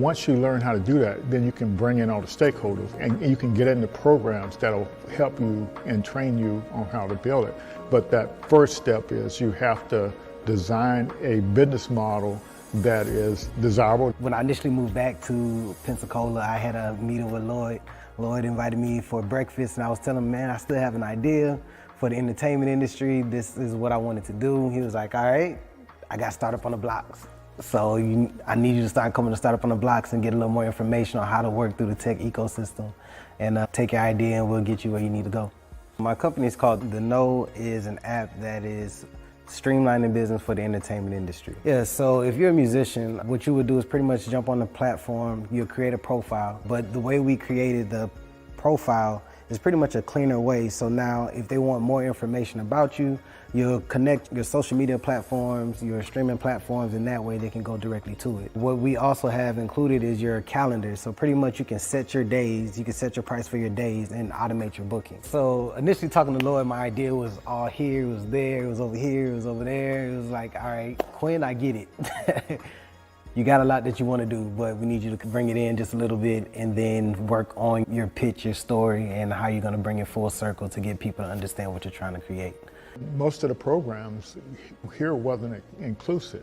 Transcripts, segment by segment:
once you learn how to do that, then you can bring in all the stakeholders and you can get into programs that'll help you and train you on how to build it. But that first step is you have to design a business model that is desirable. When I initially moved back to Pensacola, I had a meeting with Lloyd. Lloyd invited me for breakfast, and I was telling him, man, I still have an idea for the entertainment industry. This is what I wanted to do. He was like, all right, I got Startup on the Blocks. So I need you to start coming to Startup on the Blocks and get a little more information on how to work through the tech ecosystem and take your idea and we'll get you where you need to go. My company is called The Know, is an app that is streamlining business for the entertainment industry. Yeah, so if you're a musician, what you would do is pretty much jump on the platform, you'll create a profile, but the way we created the profile is pretty much a cleaner way. So now if they want more information about you, you'll connect your social media platforms, your streaming platforms, and that way they can go directly to it. What we also have included is your calendar. So pretty much you can set your days, you can set your price for your days and automate your booking. So initially talking to Lloyd, my idea was all here, it was there, it was over here, it was over there. It was like, all right, Quinn, I get it. You got a lot that you want to do, but we need you to bring it in just a little bit and then work on your pitch, your story, and how you're going to bring it full circle to get people to understand what you're trying to create. Most of the programs here wasn't inclusive,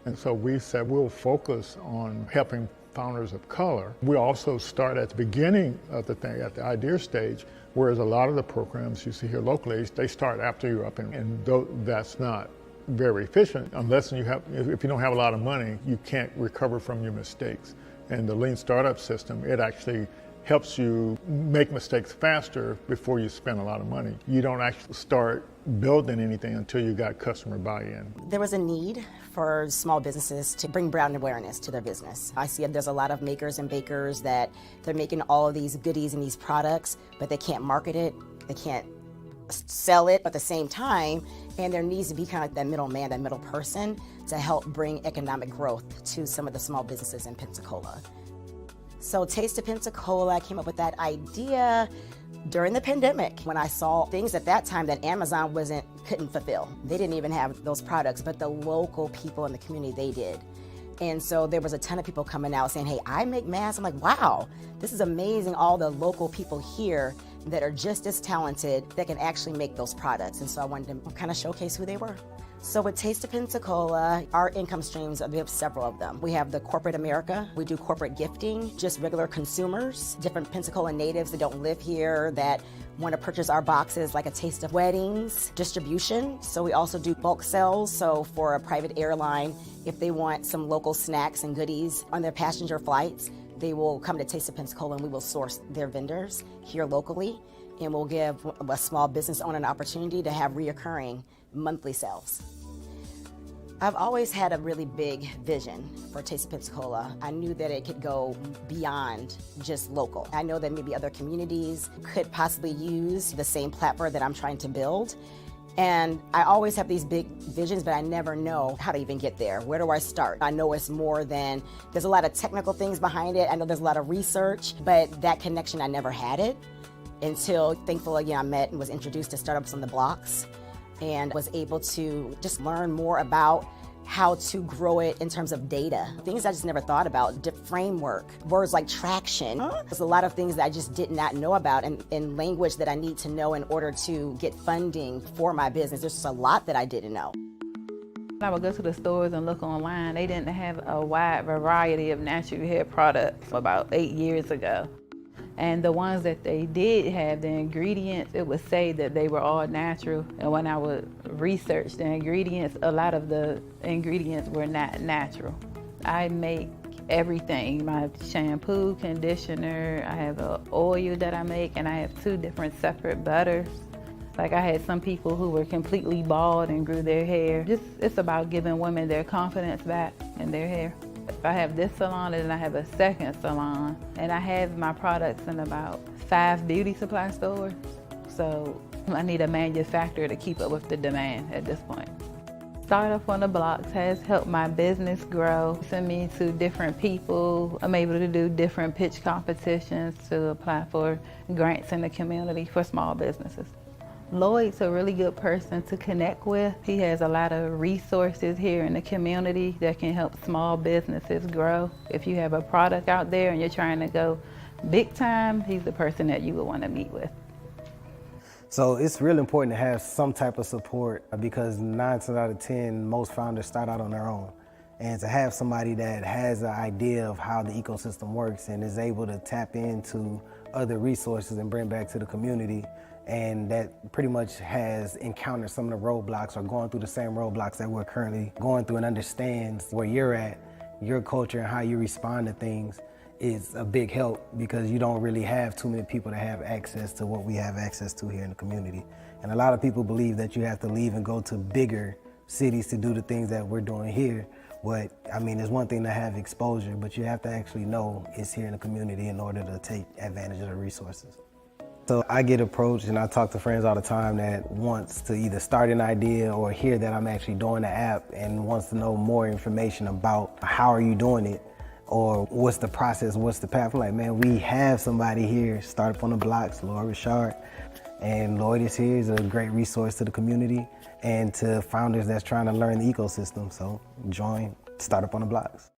and so we said we'll focus on helping founders of color. We also start at the beginning of the thing, at the idea stage, whereas a lot of the programs you see here locally, they start after you're up, and that's not very efficient unless you have, if you don't have a lot of money, you can't recover from your mistakes. And the Lean Startup system, it actually helps you make mistakes faster before you spend a lot of money. You don't actually start building anything until you got customer buy-in. There was a need for small businesses to bring brand awareness to their business. I see there's a lot of makers and bakers that they're making all of these goodies and these products, but they can't market it, they can't sell it at the same time, and there needs to be kind of like that middleman, that middle person to help bring economic growth to some of the small businesses in Pensacola. So Taste of Pensacola, I came up with that idea during the pandemic when I saw things at that time that Amazon couldn't fulfill. They didn't even have those products, but the local people in the community, they did. And so there was a ton of people coming out saying, hey, I make masks. I'm like, wow, this is amazing. All the local people here that are just as talented that can actually make those products. And so I wanted to kind of showcase who they were. So with Taste of Pensacola, our income streams, we have several of them. We have the corporate America, we do corporate gifting, just regular consumers, different Pensacola natives that don't live here that want to purchase our boxes, like a taste of weddings, distribution. So we also do bulk sales. So for a private airline, if they want some local snacks and goodies on their passenger flights, they will come to Taste of Pensacola and we will source their vendors here locally. And we'll give a small business owner an opportunity to have reoccurring monthly sales. I've always had a really big vision for Taste of Pensacola. I knew that it could go beyond just local. I know that maybe other communities could possibly use the same platform that I'm trying to build. And I always have these big visions, but I never know how to even get there. Where do I start? I know it's more than, there's a lot of technical things behind it. I know there's a lot of research, but that connection, I never had it until, thankfully, again, I met and was introduced to Startups on the Blocks and was able to just learn more about how to grow it in terms of data. Things I just never thought about, framework, words like traction. There's a lot of things that I just did not know about in language that I need to know in order to get funding for my business. There's just a lot that I didn't know. I would go to the stores and look online. They didn't have a wide variety of natural hair products about 8 years ago. And the ones that they did have, the ingredients, it would say that they were all natural. And when I would research the ingredients, a lot of the ingredients were not natural. I make everything, my shampoo, conditioner, I have an oil that I make, and I have 2 different separate butters. Like I had some people who were completely bald and grew their hair. It's about giving women their confidence back in their hair. I have this salon and I have a second salon, and I have my products in about 5 beauty supply stores. So I need a manufacturer to keep up with the demand at this point. Startup on the Blocks has helped my business grow. Send me to different people. I'm able to do different pitch competitions to apply for grants in the community for small businesses. Lloyd's a really good person to connect with. He has a lot of resources here in the community that can help small businesses grow. If you have a product out there and you're trying to go big time, he's the person that you would want to meet with. So it's really important to have some type of support because 9 times out of 10, most founders start out on their own. And to have somebody that has an idea of how the ecosystem works and is able to tap into other resources and bring back to the community, and that pretty much has encountered some of the roadblocks or going through the same roadblocks that we're currently going through and understands where you're at, your culture and how you respond to things, is a big help because you don't really have too many people that have access to what we have access to here in the community. And a lot of people believe that you have to leave and go to bigger cities to do the things that we're doing here. But I mean, it's one thing to have exposure, but you have to actually know it's here in the community in order to take advantage of the resources. So I get approached and I talk to friends all the time that wants to either start an idea or hear that I'm actually doing the app and wants to know more information about how are you doing it or what's the process, what's the path. I'm like, man, we have somebody here, Startup on the Blocks, Lloyd Richard. And Lloyd is here, he's a great resource to the community and to founders that's trying to learn the ecosystem. So join Startup on the Blocks.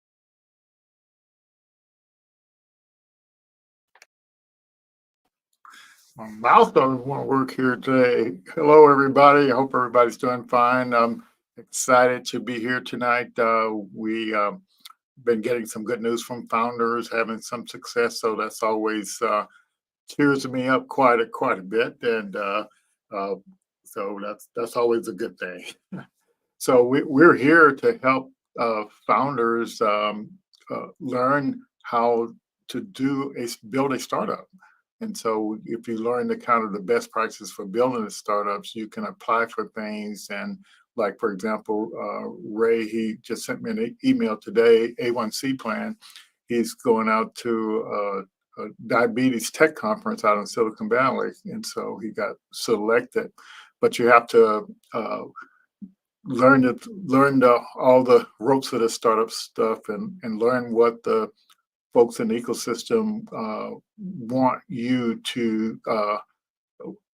My milestone won't work here today. Hello, everybody. I hope everybody's doing fine. I'm excited to be here tonight. We been getting some good news from founders, having some success, so that's always cheers me up quite a bit, and so that's always a good thing. So we're here to help founders learn how to build a startup. And so if you learn the kind of the best practices for building the startups, you can apply for things. And like, for example, Ray, he just sent me an email today, A1C plan. He's going out to a diabetes tech conference out in Silicon Valley. And so he got selected. But you have to learn all the ropes of the startup stuff and learn what the folks in the ecosystem want you to,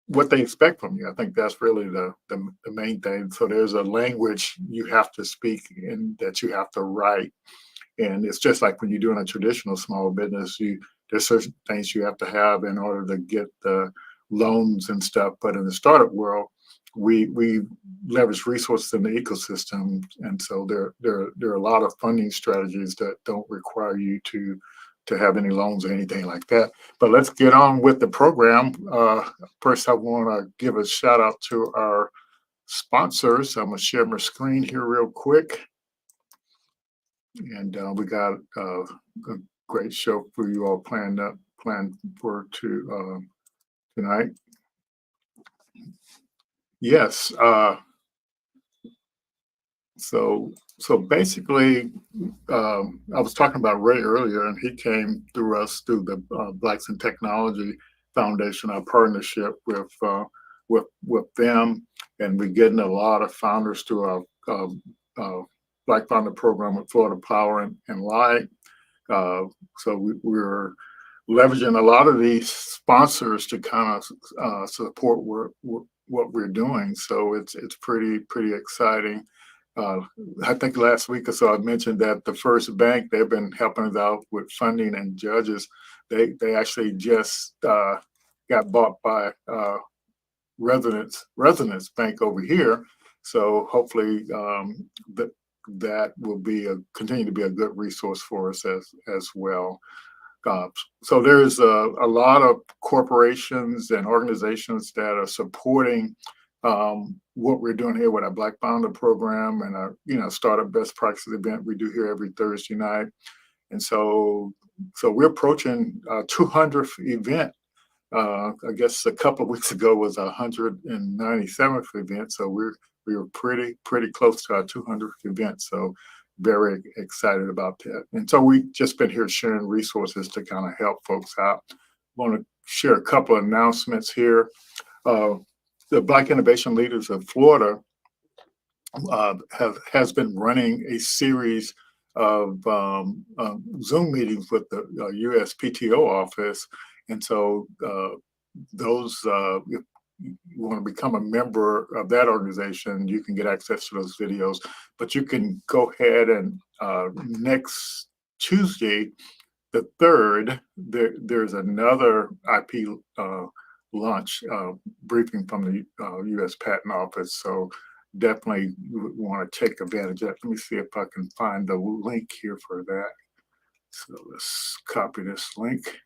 what they expect from you. I think that's really the main thing. So there's a language you have to speak and that you have to write. And it's just like when you're doing a traditional small business, there's certain things you have to have in order to get the loans and stuff. But in the startup world, we leverage resources in the ecosystem, and so there are a lot of funding strategies that don't require you to have any loans or anything like that. But let's get on with the program. First, I want to give a shout out to our sponsors. I'm going to share my screen here real quick, and we got a great show for you all planned for tonight. Yes. So basically, I was talking about Ray earlier, and he came through the Blacks in Technology Foundation, our partnership with them, and we're getting a lot of founders through our Black Founder Program with Florida Power and Light. So we're leveraging a lot of these sponsors to kind of support what we're doing. So it's pretty exciting. I think last week or so I mentioned that the First Bank, they've been helping us out with funding and judges. They actually just got bought by Resonance Bank over here. So hopefully that will continue to be a good resource for us as well. So there's a lot of corporations and organizations that are supporting what we're doing here with our Black Founder Program and our Startup Best Practices event we do here every Thursday night. And so we're approaching our 200th event. I guess a couple of weeks ago was our 197th event. So we were pretty close to our 200th event. So very excited about that. And so we just been here sharing resources to kind of help folks out. I want to share a couple of announcements here. The Black Innovation Leaders of Florida has been running a series of Zoom meetings with the USPTO office. And so those you want to become a member of that organization, you can get access to those videos. But you can go ahead and next Tuesday, the 3rd, there's another IP launch briefing from the U.S. Patent Office. So definitely want to take advantage of that. Let me see if I can find the link here for that. So let's copy this link,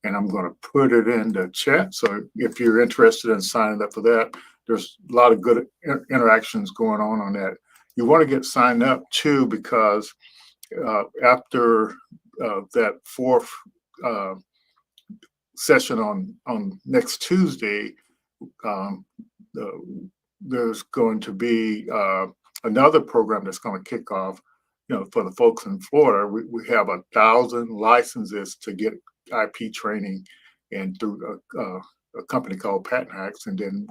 and I'm going to put it in the chat. So if you're interested in signing up for that, there's a lot of good interactions going on that. You want to get signed up too, because after that 4th session on next Tuesday, there's going to be another program that's going to kick off. For the folks in Florida, we have 1,000 licenses to get IP training, and through a company called Patent Hacks, and then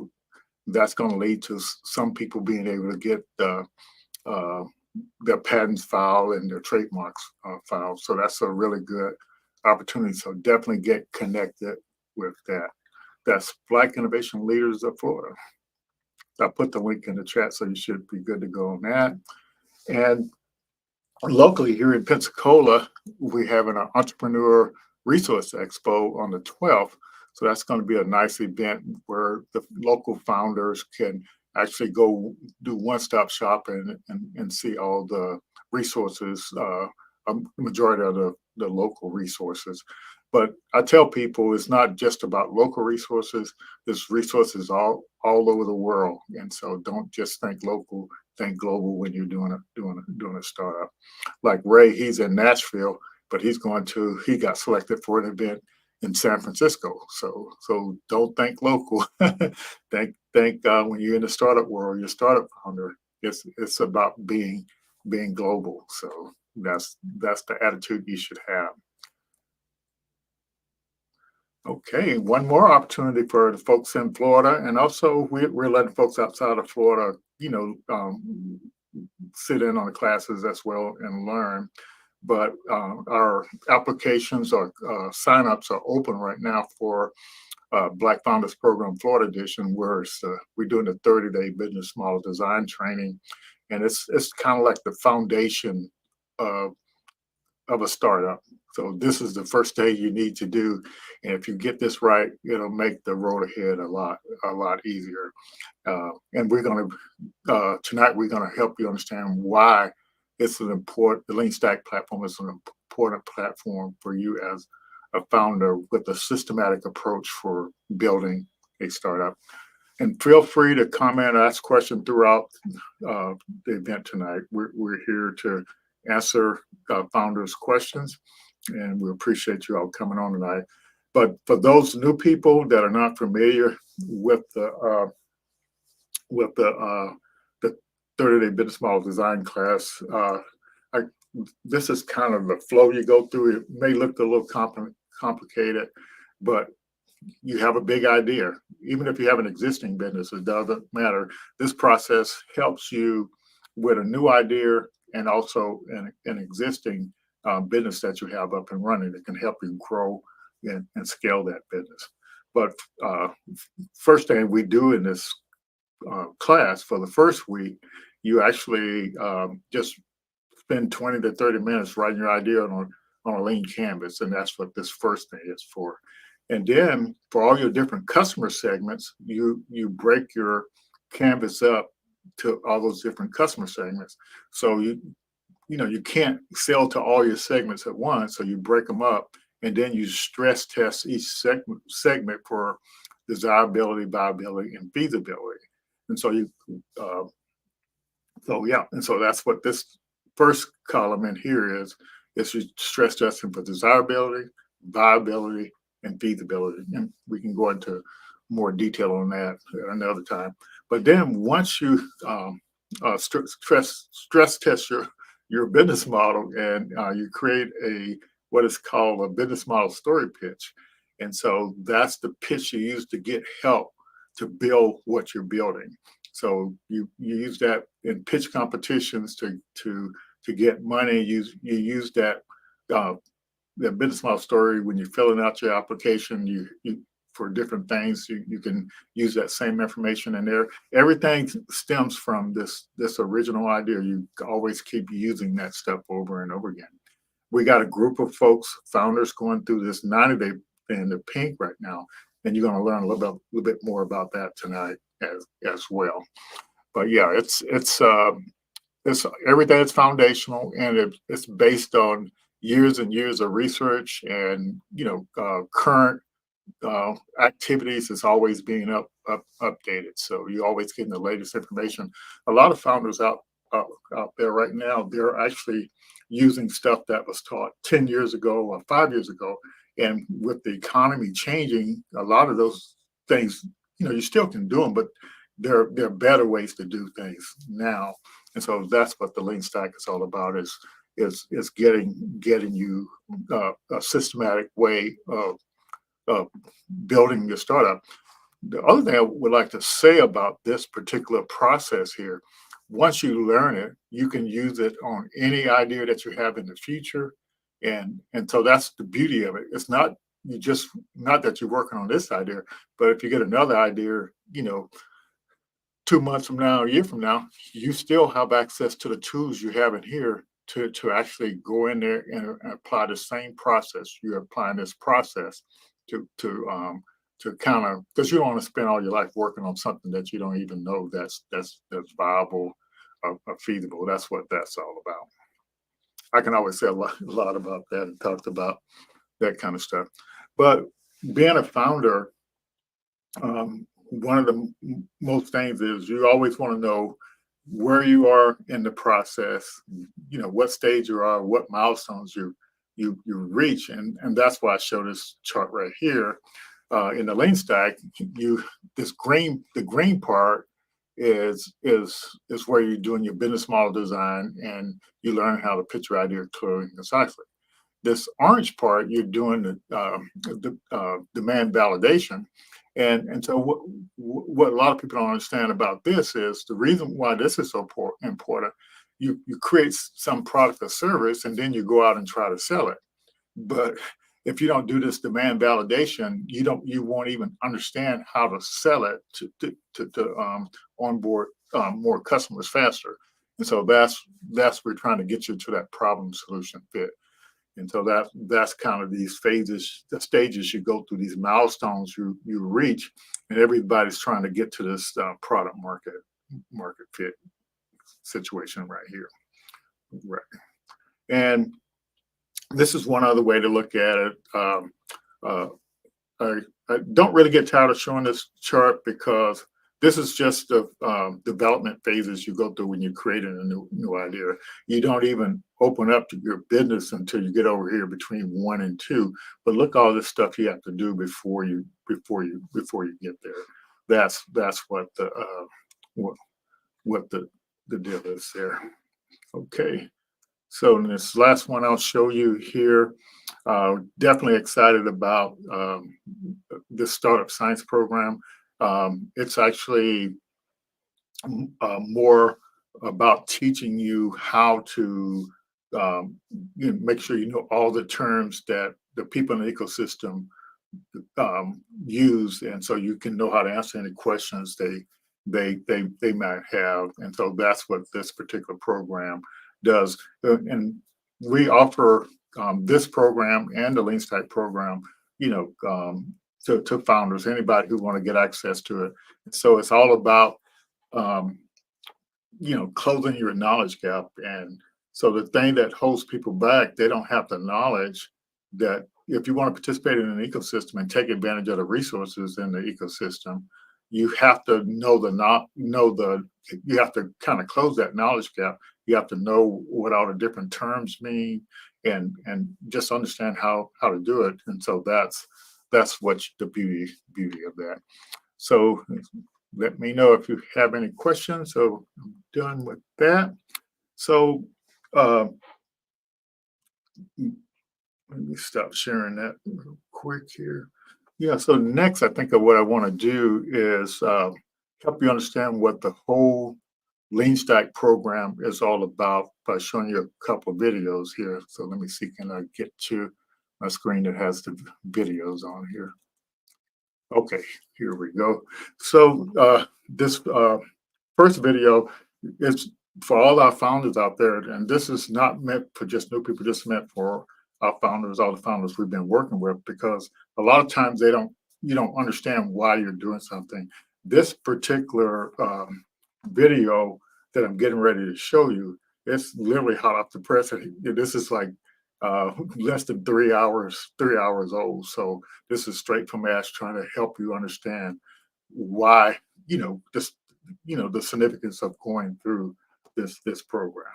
that's going to lead to some people being able to get their patents filed and their trademarks filed. So that's a really good opportunity. So definitely get connected with that. That's Black Innovation Leaders of Florida. I put the link in the chat, so you should be good to go on that. And locally here in Pensacola, we have an Entrepreneur Resource Expo on the 12th. So that's going to be a nice event where the local founders can actually go do one-stop shopping and see all the resources, a majority of the local resources. But I tell people it's not just about local resources. There's resources all over the world, and so don't just think local, think global when you're doing a startup. Like Ray, he's in Nashville, but he got selected for an event in San Francisco. So don't think local. think when you're in the startup world, you're a startup founder. It's about being global. So that's the attitude you should have. Okay, one more opportunity for the folks in Florida, and also we're letting folks outside of Florida, sit in on the classes as well and learn. But our applications or signups are open right now for Black Founders Program Florida Edition, where we're doing the 30-day business model design training, and it's kind of like the foundation of a startup. So this is the first day you need to do, and if you get this right, it'll make the road ahead a lot easier. And we're going to tonight we're going to help you understand why it's the LeanStack platform is an important platform for you as a founder with a systematic approach for building a startup. And feel free to comment, ask questions throughout the event tonight. We're here to answer founders' questions, and we appreciate you all coming on tonight. But for those new people that are not familiar with the 30-day business model design class, this is kind of the flow you go through. It may look a little complicated, but you have a big idea. Even if you have an existing business, it doesn't matter. This process helps you with a new idea and also an existing business that you have up and running. It can help you grow and scale that business. But first thing we do in this class for the first week, you actually just spend 20 to 30 minutes writing your idea on a lean canvas, and that's what this first thing is for. And then for all your different customer segments, you break your canvas up to all those different customer segments. So you can't sell to all your segments at once, so you break them up, and then you stress test each segment for desirability, viability, and feasibility. And so so that's what this first column in here is you stress testing for desirability, viability, and feasibility. And we can go into more detail on that at another time. But then once you stress test your business model, and you create what is called a business model story pitch. And so that's the pitch you use to get help to build what you're building. So you use that in pitch competitions to get money. You use that business model story when you're filling out your application. You for different things. You can use that same information in there. Everything stems from this original idea. You always keep using that stuff over and over again. We got a group of folks, founders, going through this 90-day in the pink right now, and you're going to learn a little bit more about that tonight as well. But yeah, it's everything that's foundational, and it's based on years and years of research, and current activities is always being updated. So you're always getting the latest information. A lot of founders out there right now, they're actually using stuff that was taught 10 years ago or 5 years ago. And with the economy changing, a lot of those things, you still can do them, but there are better ways to do things now. And so that's what the LeanStack is all about, is getting you a systematic way of building your startup. The other thing I would like to say about this particular process here, once you learn it, you can use it on any idea that you have in the future. And so that's the beauty of it. It's not that you're working on this idea, but if you get another idea, 2 months from now, a year from now, you still have access to the tools you have in here to actually go in there and apply the same process. You're applying this process to kind of, because you don't want to spend all your life working on something that you don't even know that's viable or feasible. That's what that's all about. I can always say a lot about that and talked about that kind of stuff. But being a founder, one of the most things is you always want to know where you are in the process, what stage you are, what milestones you reach. And that's why I show this chart right here. In the LeanStack, the green part is where you're doing your business model design and you learn how to pitch your idea clearly and concisely. This orange part, you're doing the demand validation. And so what a lot of people don't understand about this is the reason why this is so important. You create some product or service, and then you go out and try to sell it. But if you don't do this demand validation, you won't even understand how to sell it to onboard more customers faster. And so that's we're trying to get you to that problem solution fit. And so that's kind of these phases, the stages you go through, these milestones you reach, and everybody's trying to get to this product market fit situation right here. Right. And this is one other way to look at it. I don't really get tired of showing this chart because this is just the development phases you go through when you're creating a new idea. You don't even open up to your business until you get over here between 1 and 2. But look, all this stuff you have to do before you get there. That's what the deal is there. Okay. So in this last one I'll show you here, definitely excited about this startup science program. It's actually more about teaching you how to make sure you know all the terms that the people in the ecosystem use, and so you can know how to answer any questions they might have. And so that's what this particular program does. And we offer this program and the LeanStack program, to founders, anybody who want to get access to it. So it's all about, closing your knowledge gap. And so the thing that holds people back, they don't have the knowledge that if you want to participate in an ecosystem and take advantage of the resources in the ecosystem, you have to you have to kind of close that knowledge gap. You have to know what all the different terms mean and just understand how to do it. And so that's what the beauty of that. So let me know if you have any questions. So I'm done with that. So let me stop sharing that real quick here. Yeah, so next I think of what I want to do is help you understand what the whole LeanStack program is all about by showing you a couple of videos here. So let me see, can I get to my screen that has the videos on here? Okay, here we go. So this first video is for all our founders out there, and this is not meant for just new people, just meant for our founders, all the founders we've been working with, because a lot of times you don't understand why you're doing something. This particular video that I'm getting ready to show you, it's literally hot off the press. And this is like less than 3 hours old. So this is straight from Ash trying to help you understand why, the significance of going through this program.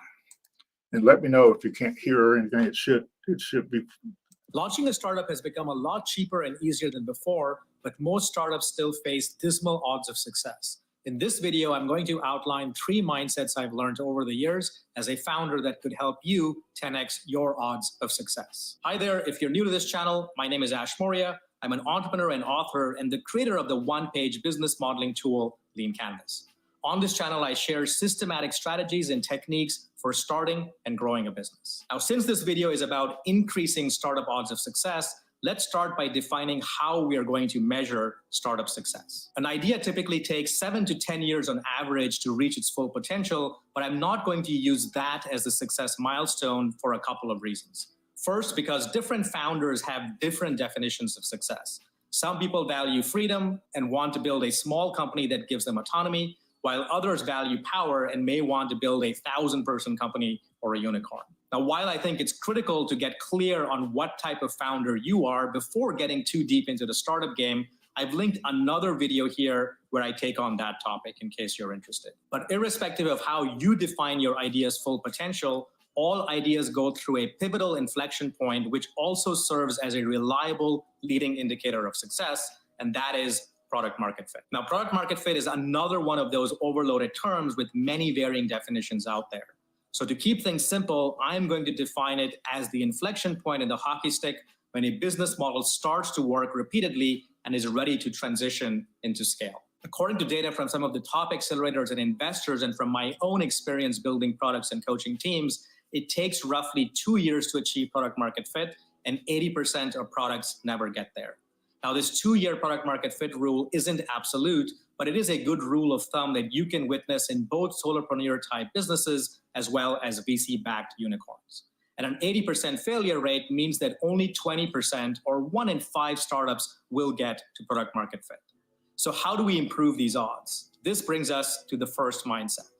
And let me know if you can't hear anything. It should be. Launching a startup has become a lot cheaper and easier than before, but most startups still face dismal odds of success. In this video, I'm going to outline 3 mindsets I've learned over the years as a founder that could help you 10x your odds of success. Hi there, if you're new to this channel, my name is Ash Moria. I'm an entrepreneur and author and the creator of the one-page business modeling tool, Lean Canvas. On this channel, I share systematic strategies and techniques for starting and growing a business. Now, since this video is about increasing startup odds of success, let's start by defining how we are going to measure startup success. An idea typically takes 7 to 10 years on average to reach its full potential, but I'm not going to use that as the success milestone for a couple of reasons. First, because different founders have different definitions of success. Some people value freedom and want to build a small company that gives them autonomy, while others value power and may want to build a 1,000-person company or a unicorn. Now, while I think it's critical to get clear on what type of founder you are before getting too deep into the startup game, I've linked another video here where I take on that topic in case you're interested. But irrespective of how you define your idea's full potential, all ideas go through a pivotal inflection point, which also serves as a reliable leading indicator of success, and that is product market fit. Now, product market fit is another one of those overloaded terms with many varying definitions out there. So to keep things simple, I'm going to define it as the inflection point in the hockey stick when a business model starts to work repeatedly and is ready to transition into scale. According to data from some of the top accelerators and investors, and from my own experience building products and coaching teams, it takes roughly 2 years to achieve product market fit, and 80% of products never get there. Now, this 2-year product market fit rule isn't absolute, but it is a good rule of thumb that you can witness in both solopreneur type businesses as well as VC-backed unicorns. And an 80% failure rate means that only 20% or 1 in 5 startups will get to product market fit. So how do we improve these odds? This brings us to the first mindset.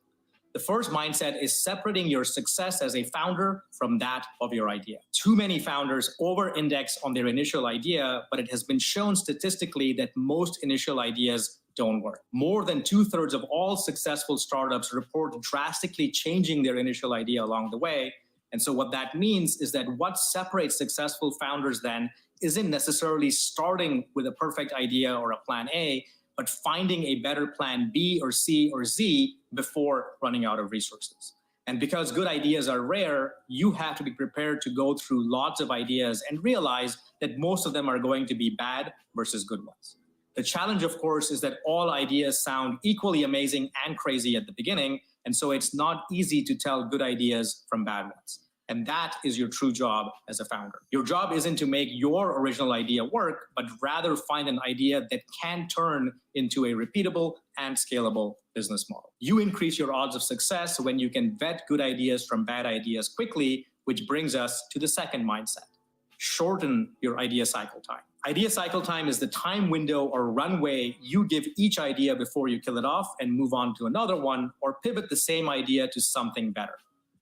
The first mindset is separating your success as a founder from that of your idea. Too many founders over-index on their initial idea, but it has been shown statistically that most initial ideas don't work. More than 2/3 of all successful startups report drastically changing their initial idea along the way. And so what that means is that what separates successful founders then isn't necessarily starting with a perfect idea or a plan A, but finding a better plan B or C or Z before running out of resources. And because good ideas are rare, you have to be prepared to go through lots of ideas and realize that most of them are going to be bad versus good ones. The challenge, of course, is that all ideas sound equally amazing and crazy at the beginning, and so it's not easy to tell good ideas from bad ones. And that is your true job as a founder. Your job isn't to make your original idea work, but rather find an idea that can turn into a repeatable and scalable business model. You increase your odds of success when you can vet good ideas from bad ideas quickly, which brings us to the second mindset. Shorten your idea cycle time. Idea cycle time is the time window or runway you give each idea before you kill it off and move on to another one, or pivot the same idea to something better.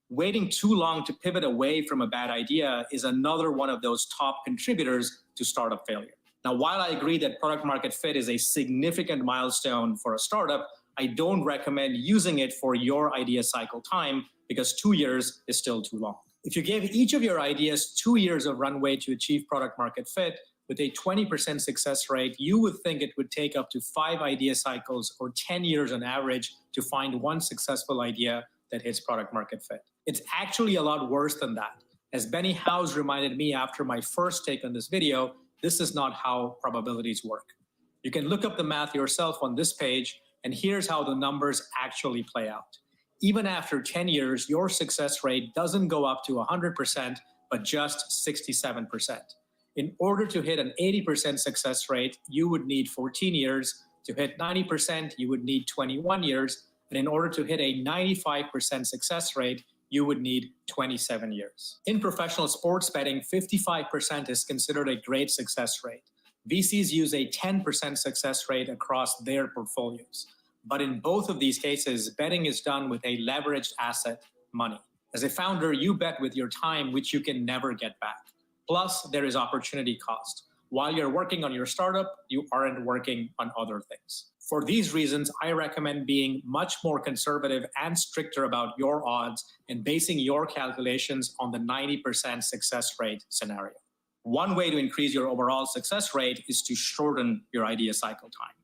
Waiting too long to pivot away from a bad idea is another one of those top contributors to startup failure. Now, while I agree that product market fit is a significant milestone for a startup, I don't recommend using it for your idea cycle time because 2 years is still too long. If you gave each of your ideas 2 years of runway to achieve product market fit, with a 20% success rate, you would think it would take up to 5 idea cycles or 10 years on average to find one successful idea that hits product market fit. It's actually a lot worse than that. As Benny Howes reminded me after my first take on this video, this is not how probabilities work. You can look up the math yourself on this page, and here's how the numbers actually play out. Even after 10 years, your success rate doesn't go up to 100%, but just 67%. In order to hit an 80% success rate, you would need 14 years. To hit 90%, you would need 21 years. And in order to hit a 95% success rate, you would need 27 years. In professional sports betting, 55% is considered a great success rate. VCs use a 10% success rate across their portfolios. But in both of these cases, betting is done with a leveraged asset, money. As a founder, you bet with your time, which you can never get back. Plus, there is opportunity cost. While you're working on your startup, you aren't working on other things. For these reasons, I recommend being much more conservative and stricter about your odds and basing your calculations on the 90% success rate scenario. One way to increase your overall success rate is to shorten your idea cycle time.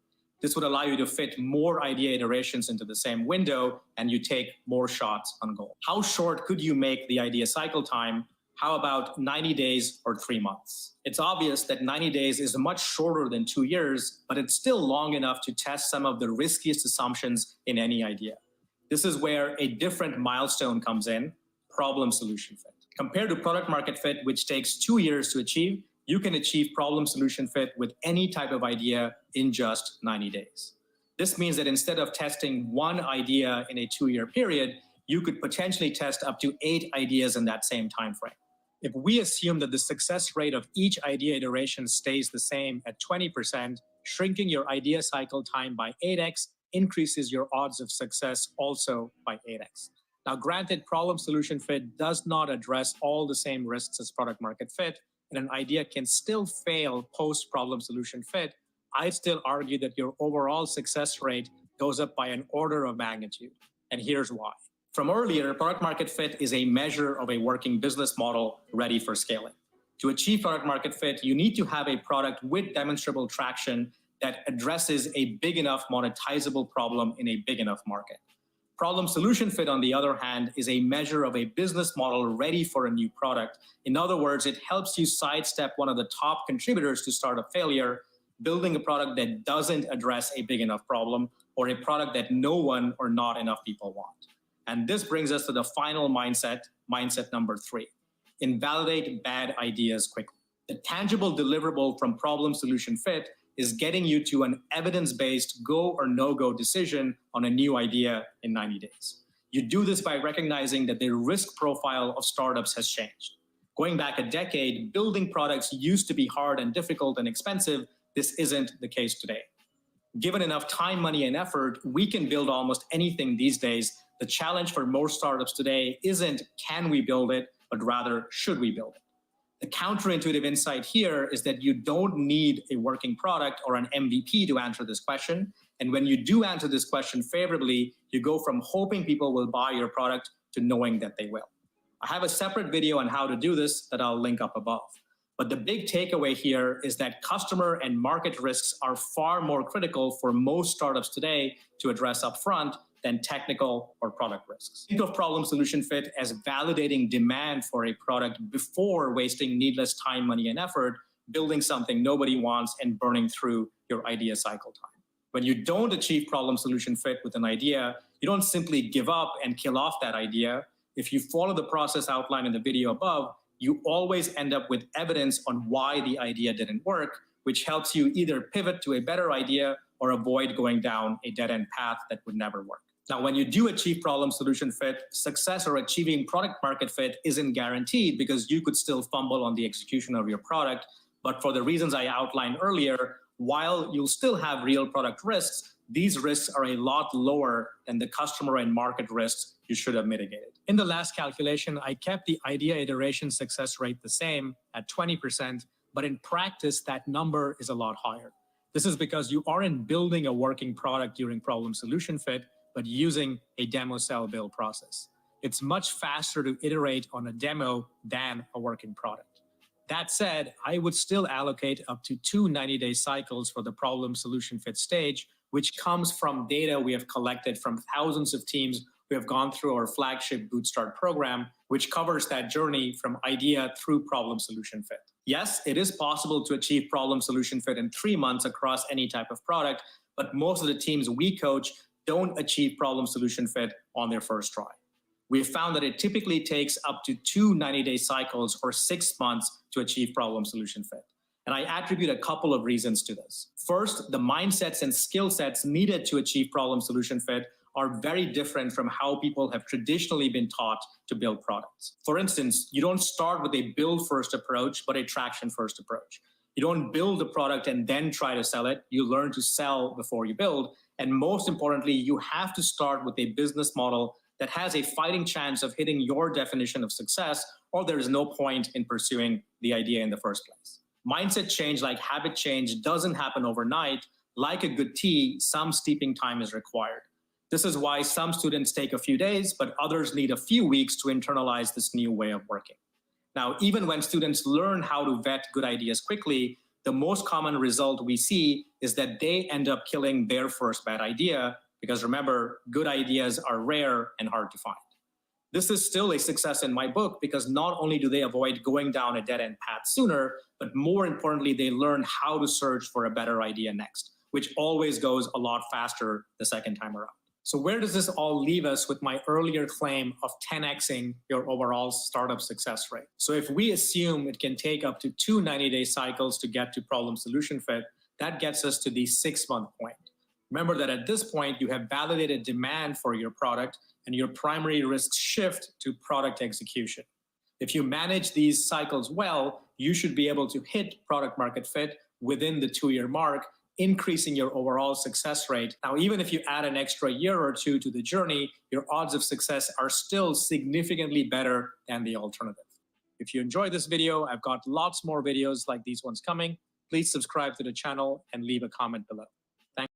This would allow you to fit more idea iterations into the same window and you take more shots on goal. How short could you make the idea cycle time? How about 90 days or 3 months? It's obvious that 90 days is much shorter than 2 years, but it's still long enough to test some of the riskiest assumptions in any idea. This is where a different milestone comes in, problem solution fit. Compared to product market fit, which takes 2 years to achieve, you can achieve problem solution fit with any type of idea in just 90 days. This means that instead of testing one idea in a 2-year period, you could potentially test up to 8 ideas in that same time frame. If we assume that the success rate of each idea iteration stays the same at 20%, shrinking your idea cycle time by 8x increases your odds of success also by 8x. Now, granted, problem solution fit does not address all the same risks as product market fit, and an idea can still fail post problem solution fit. I'd still argue that your overall success rate goes up by an order of magnitude, and here's why. From earlier, product market fit is a measure of a working business model ready for scaling. To achieve product market fit, you need to have a product with demonstrable traction that addresses a big enough monetizable problem in a big enough market. Problem solution fit, on the other hand, is a measure of a business model ready for a new product. In other words, it helps you sidestep one of the top contributors to startup failure, building a product that doesn't address a big enough problem or a product that no one or not enough people want. And this brings us to the final mindset number 3. Invalidate bad ideas quickly. The tangible deliverable from problem solution fit is getting you to an evidence-based go or no-go decision on a new idea in 90 days. You do this by recognizing that the risk profile of startups has changed. Going back a decade, building products used to be hard and difficult and expensive. This isn't the case today. Given enough time, money, and effort, we can build almost anything these days. The challenge for most startups today isn't can we build it, but rather should we build it? The counterintuitive insight here is that you don't need a working product or an MVP to answer this question. And when you do answer this question favorably, you go from hoping people will buy your product to knowing that they will. I have a separate video on how to do this that I'll link up above. But the big takeaway here is that customer and market risks are far more critical for most startups today to address upfront than technical or product risks. Think of problem solution fit as validating demand for a product before wasting needless time, money, and effort, building something nobody wants and burning through your idea cycle time. When you don't achieve problem solution fit with an idea, you don't simply give up and kill off that idea. If you follow the process outlined in the video above, you always end up with evidence on why the idea didn't work, which helps you either pivot to a better idea or avoid going down a dead-end path that would never work. Now, when you do achieve problem solution fit, success or achieving product market fit isn't guaranteed because you could still fumble on the execution of your product. But for the reasons I outlined earlier, while you'll still have real product risks, these risks are a lot lower than the customer and market risks you should have mitigated. In the last calculation, I kept the idea iteration success rate the same at 20%, but in practice, that number is a lot higher. This is because you aren't building a working product during problem solution fit, but using a demo sell build process. It's much faster to iterate on a demo than a working product. That said, I would still allocate up to 2 90-day cycles for the problem solution fit stage, which comes from data we have collected from thousands of teams who have gone through our flagship Bootstart program, which covers that journey from idea through problem solution fit. Yes, it is possible to achieve problem solution fit in 3 months across any type of product, but most of the teams we coach don't achieve problem solution fit on their first try. we found that it typically takes up to 2 90-day cycles or 6 months to achieve problem solution fit. And I attribute a couple of reasons to this. First, the mindsets and skill sets needed to achieve problem solution fit are very different from how people have traditionally been taught to build products. For instance, you don't start with a build first approach, but a traction first approach. You don't build a product and then try to sell it. You learn to sell before you build. And most importantly, you have to start with a business model that has a fighting chance of hitting your definition of success, or there is no point in pursuing the idea in the first place. Mindset change, like habit change, doesn't happen overnight. Like a good tea, some steeping time is required. This is why some students take a few days, but others need a few weeks to internalize this new way of working. Now, even when students learn how to vet good ideas quickly, the most common result we see is that they end up killing their first bad idea, because remember, good ideas are rare and hard to find. This is still a success in my book because not only do they avoid going down a dead-end path sooner, but more importantly, they learn how to search for a better idea next, which always goes a lot faster the second time around. So where does this all leave us with my earlier claim of 10xing your overall startup success rate? So if we assume it can take up to 2 90-day cycles to get to problem solution fit, that gets us to the 6-month point. Remember that at this point, you have validated demand for your product and your primary risks shift to product execution. If you manage these cycles well, you should be able to hit product market fit within the 2-year mark, increasing your overall success rate. Now, even if you add an extra year or two to the journey, your odds of success are still significantly better than the alternative. If you enjoyed this video, I've got lots more videos like these ones coming. Please subscribe to the channel and leave a comment below. Thank you.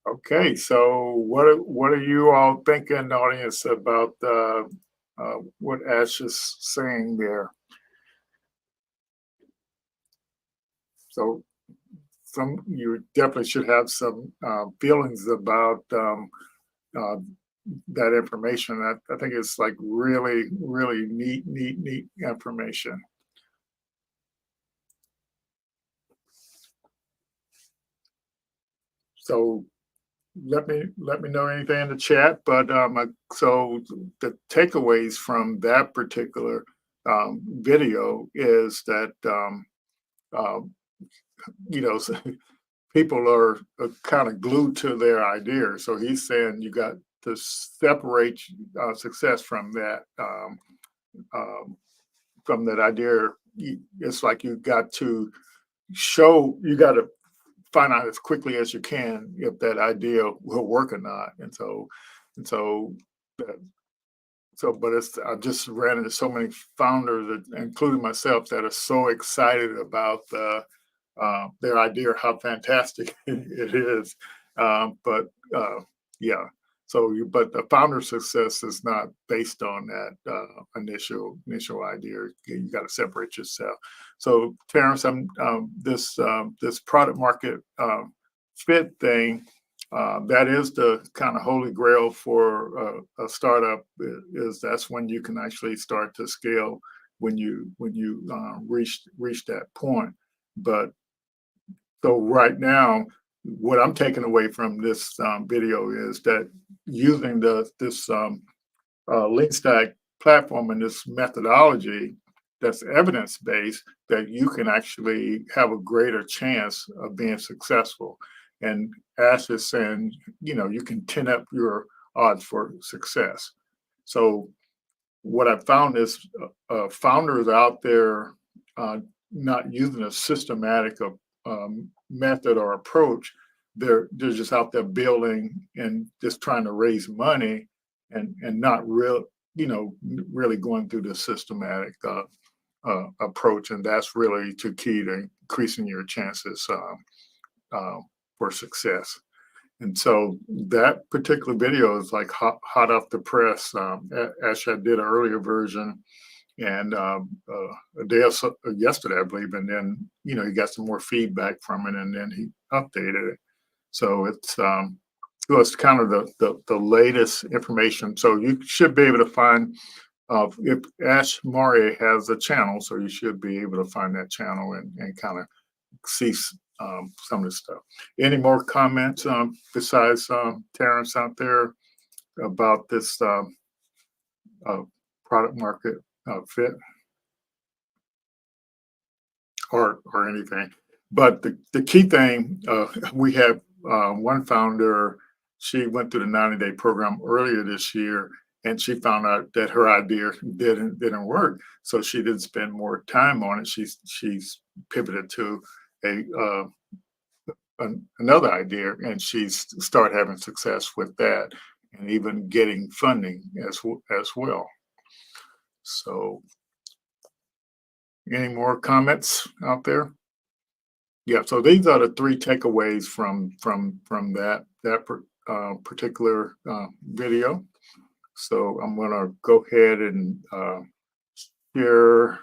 Okay, so what are you all thinking, audience, about what Ash is saying there? So you definitely should have some feelings about that information. I think it's like really, really neat information. So let me know anything in the chat. But so the takeaways from that particular video is that you know, people are kind of glued to their ideas. So he's saying you got to separate success from that idea. It's like you got to find out as quickly as you can if that idea will work or not. But I just ran into so many founders, including myself, that are so excited about their idea, how fantastic it is. Yeah. But the founder success is not based on that initial idea. You got to separate yourself. So Terrence, this product market fit thing, that is the kind of holy grail for a startup. That's when you can actually start to scale when you reach that point. But so right now, what I'm taking away from this video is that using this LEANSTACK platform and this methodology that's evidence-based, that you can actually have a greater chance of being successful. And Ash is saying, you can 10 up your odds for success. So what I found is founders out there not using a systematic method or approach. They're just out there building and just trying to raise money and not really going through the systematic approach. And that's really the key to increasing your chances for success. And so that particular video is like hot off the press. Ash did an earlier version, and a day or so, yesterday, I believe, and then he got some more feedback from it, and then he updated it. So it's kind of the latest information. So you should be able to find if Ash Maurya has a channel, so you should be able to find that channel and kind of see some of the stuff. Any more comments besides Terrence out there about this product market fit or anything? But the key thing, we have one founder, she went through the 90-day program earlier this year, and she found out that her idea didn't work. So she didn't spend more time on it. She's pivoted to another idea, and she's started having success with that, and even getting funding as well. So, any more comments out there? Yeah. So these are the 3 takeaways from that particular video. So I'm going to go ahead and share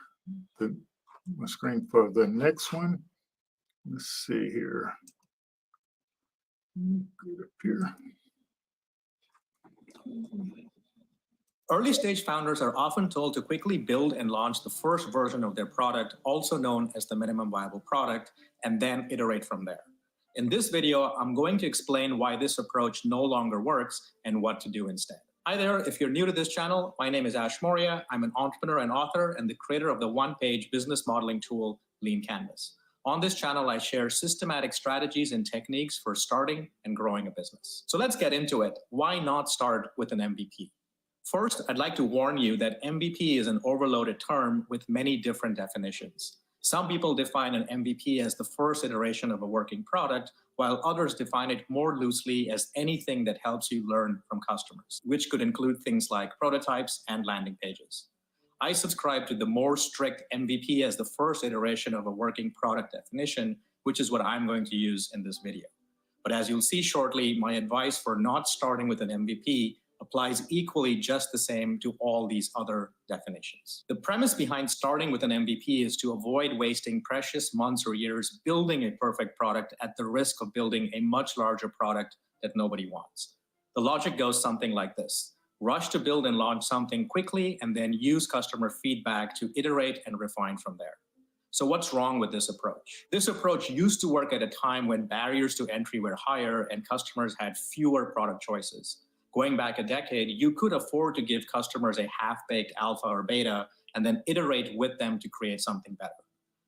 my screen for the next one. Let's see here. Get up here. Early stage founders are often told to quickly build and launch the first version of their product, also known as the minimum viable product, and then iterate from there. In this video, I'm going to explain why this approach no longer works and what to do instead. Hi there, if you're new to this channel, my name is Ash Maurya. I'm an entrepreneur and author and the creator of the one-page business modeling tool, LeanStack. On this channel, I share systematic strategies and techniques for starting and growing a business. So let's get into it. Why not start with an MVP? First, I'd like to warn you that MVP is an overloaded term with many different definitions. Some people define an MVP as the first iteration of a working product, while others define it more loosely as anything that helps you learn from customers, which could include things like prototypes and landing pages. I subscribe to the more strict MVP as the first iteration of a working product definition, which is what I'm going to use in this video. But as you'll see shortly, my advice for not starting with an MVP applies equally just the same to all these other definitions. The premise behind starting with an MVP is to avoid wasting precious months or years building a perfect product at the risk of building a much larger product that nobody wants. The logic goes something like this: rush to build and launch something quickly and then use customer feedback to iterate and refine from there. So what's wrong with this approach? This approach used to work at a time when barriers to entry were higher and customers had fewer product choices. Going back a decade, you could afford to give customers a half-baked alpha or beta and then iterate with them to create something better.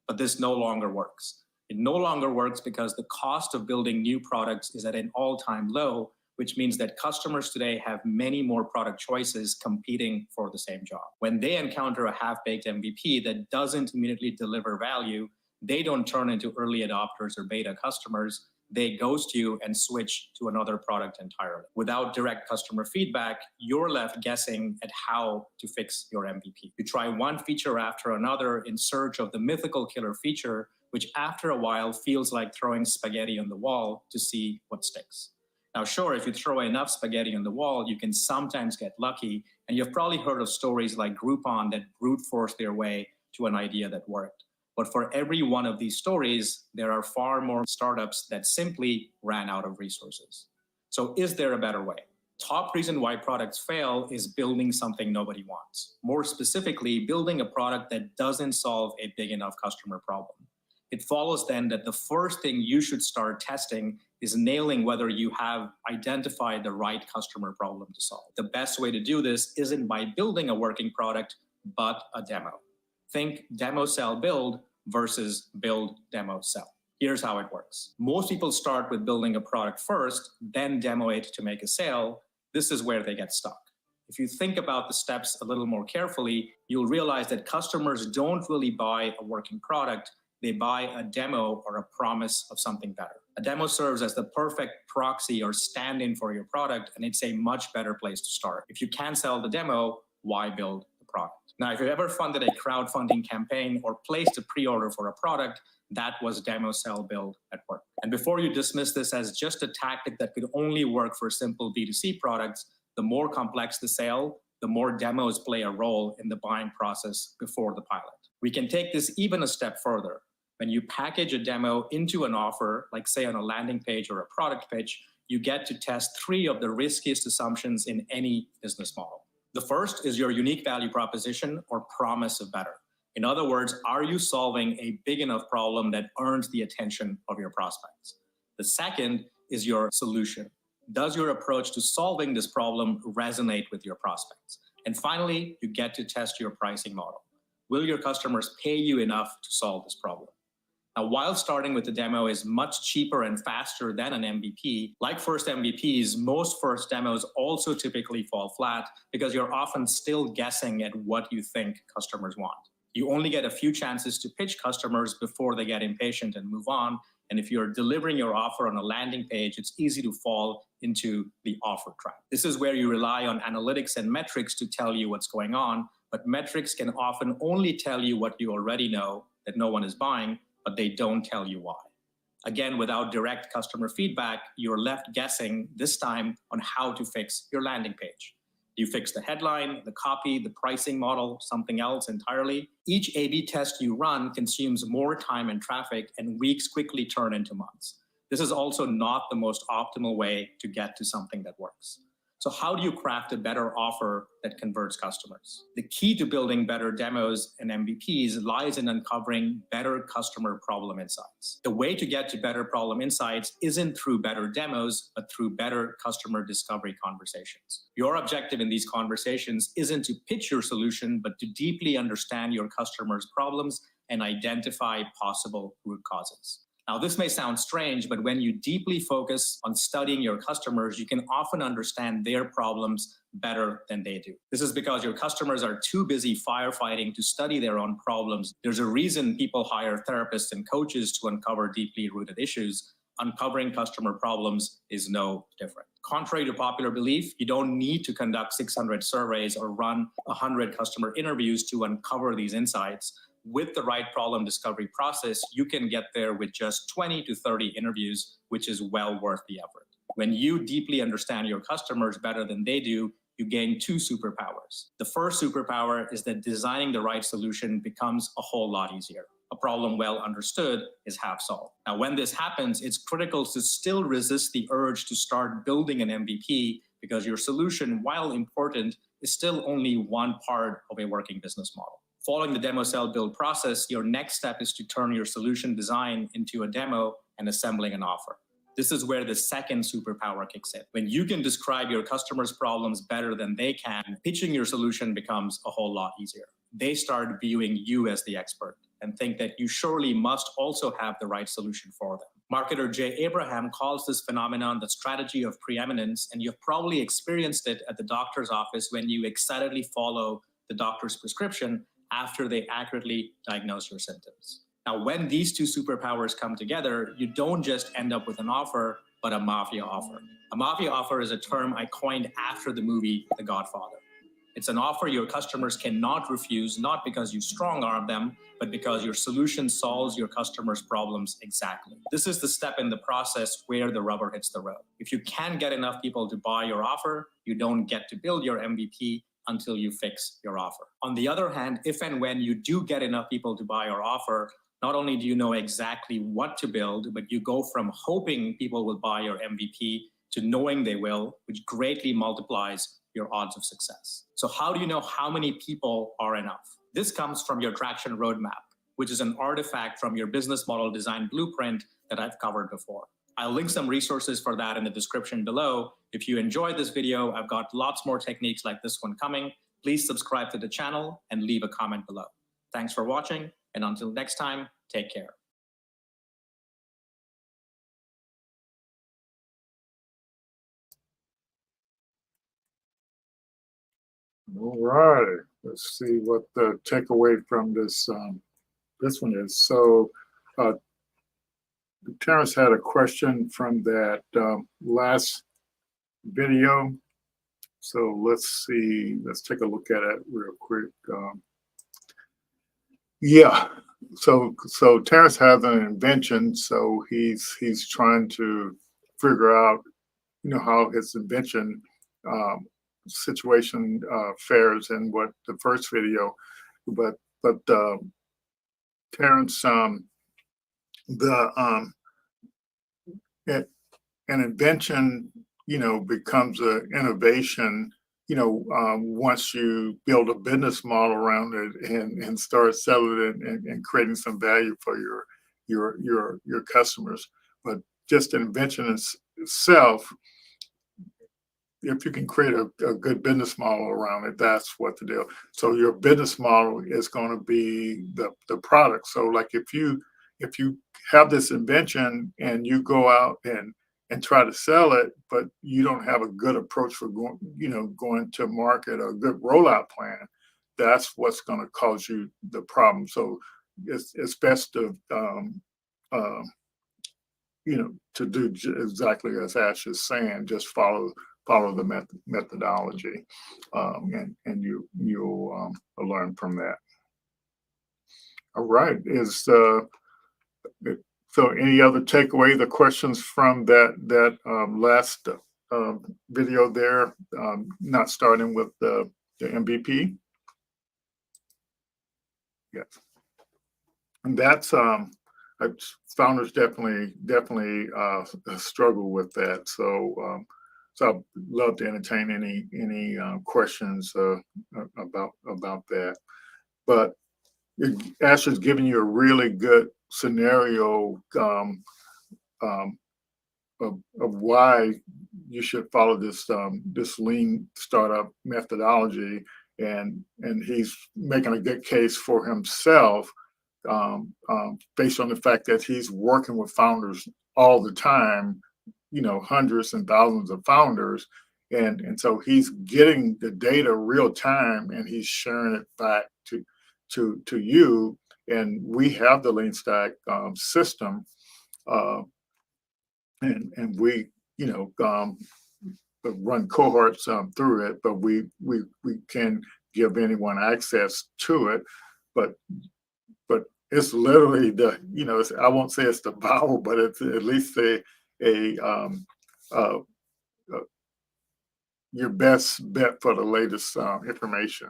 But this no longer works. It no longer works because the cost of building new products is at an all-time low, which means that customers today have many more product choices competing for the same job. When they encounter a half-baked MVP that doesn't immediately deliver value, they don't turn into early adopters or beta customers. They ghost you and switch to another product entirely. Without direct customer feedback, you're left guessing at how to fix your MVP. You try one feature after another in search of the mythical killer feature, which after a while feels like throwing spaghetti on the wall to see what sticks. Now, sure, if you throw enough spaghetti on the wall, you can sometimes get lucky, and you've probably heard of stories like Groupon that brute forced their way to an idea that worked. But for every one of these stories, there are far more startups that simply ran out of resources. So is there a better way? Top reason why products fail is building something nobody wants. More specifically, building a product that doesn't solve a big enough customer problem. It follows then that the first thing you should start testing is nailing whether you have identified the right customer problem to solve. The best way to do this isn't by building a working product, but a demo. Think demo, sell, build versus build, demo, sell. Here's how it works. Most people start with building a product first, then demo it to make a sale. This is where they get stuck. If you think about the steps a little more carefully, you'll realize that customers don't really buy a working product. They buy a demo or a promise of something better. A demo serves as the perfect proxy or stand-in for your product, and it's a much better place to start. If you can't sell the demo, why build the product? Now, if you've ever funded a crowdfunding campaign or placed a pre-order for a product, that was demo, sell, build at work. And before you dismiss this as just a tactic that could only work for simple B2C products, the more complex the sale, the more demos play a role in the buying process before the pilot. We can take this even a step further. When you package a demo into an offer, like say on a landing page or a product pitch, you get to test 3 of the riskiest assumptions in any business model. The first is your unique value proposition or promise of better. In other words, are you solving a big enough problem that earns the attention of your prospects? The second is your solution. Does your approach to solving this problem resonate with your prospects? And finally, you get to test your pricing model. Will your customers pay you enough to solve this problem? Now, while starting with the demo is much cheaper and faster than an MVP, like first MVPs, most first demos also typically fall flat because you're often still guessing at what you think customers want. You only get a few chances to pitch customers before they get impatient and move on. And if you're delivering your offer on a landing page, it's easy to fall into the offer trap. This is where you rely on analytics and metrics to tell you what's going on, but metrics can often only tell you what you already know, that no one is buying, but they don't tell you why. Again, without direct customer feedback, you're left guessing, this time, on how to fix your landing page. You fix the headline, the copy, the pricing model, something else entirely. Each A/B test you run consumes more time and traffic, and weeks quickly turn into months. This is also not the most optimal way to get to something that works. So how do you craft a better offer that converts customers? The key to building better demos and MVPs lies in uncovering better customer problem insights. The way to get to better problem insights isn't through better demos, but through better customer discovery conversations. Your objective in these conversations isn't to pitch your solution, but to deeply understand your customers' problems and identify possible root causes. Now, this may sound strange, but when you deeply focus on studying your customers, you can often understand their problems better than they do. This is because your customers are too busy firefighting to study their own problems. There's a reason people hire therapists and coaches to uncover deeply rooted issues. Uncovering customer problems is no different. Contrary to popular belief, you don't need to conduct 600 surveys or run 100 customer interviews to uncover these insights. With the right problem discovery process, you can get there with just 20 to 30 interviews, which is well worth the effort. When you deeply understand your customers better than they do, you gain two superpowers. The first superpower is that designing the right solution becomes a whole lot easier. A problem well understood is half solved. Now, when this happens, it's critical to still resist the urge to start building an MVP, because your solution, while important, is still only one part of a working business model. Following the demo sell build process, your next step is to turn your solution design into a demo and assembling an offer. This is where the second superpower kicks in. When you can describe your customers' problems better than they can, pitching your solution becomes a whole lot easier. They start viewing you as the expert and think that you surely must also have the right solution for them. Marketer Jay Abraham calls this phenomenon the strategy of preeminence, and you've probably experienced it at the doctor's office when you excitedly follow the doctor's prescription after they accurately diagnose your symptoms. Now, when these two superpowers come together, you don't just end up with an offer, but a mafia offer. A mafia offer is a term I coined after the movie The Godfather. It's an offer your customers cannot refuse, not because you strong-arm them, but because your solution solves your customers' problems exactly. This is the step in the process where the rubber hits the road. If you can't get enough people to buy your offer, you don't get to build your MVP until you fix your offer. On the other hand, if and when you do get enough people to buy your offer, not only do you know exactly what to build, but you go from hoping people will buy your MVP to knowing they will, which greatly multiplies your odds of success. So how do you know how many people are enough? This comes from your traction roadmap, which is an artifact from your business model design blueprint that I've covered before. I'll link some resources for that in the description below. If you enjoyed this video, I've got lots more techniques like this one coming. Please subscribe to the channel and leave a comment below. Thanks for watching, and until next time, take care. All right, let's see what the takeaway from this one is. So Terrence had a question from that last video. So let's see, let's take a look at it real quick. Yeah, so Terrence has an invention, so he's trying to figure out, how his invention situation fares in what the first video, but Terrence, an invention, becomes an innovation once you build a business model around it and start selling it and creating some value for your customers. But just invention itself, if you can create a good business model around it, that's what the deal. So your business model is going to be the product. So like if you have this invention and you go out and try to sell it, but you don't have a good approach for going to market, a good rollout plan, that's what's going to cause you the problem. So it's best to uh, to do exactly as Ash is saying, just follow the methodology, and you'll learn from that. All right, so any other takeaway? The questions from that last video there, not starting with the MVP. Yes, and that's founders definitely struggle with that. So I'd love to entertain any questions about that. But Ash is giving you a really good scenario of why you should follow this lean startup methodology, and he's making a good case for himself based on the fact that he's working with founders all the time, hundreds and thousands of founders. And so he's getting the data real time and he's sharing it back to you. And we have the LeanStack system, and we, run cohorts through it, but we can give anyone access to it. But it's literally I won't say it's the Bible, but it's at least your best bet for the latest information.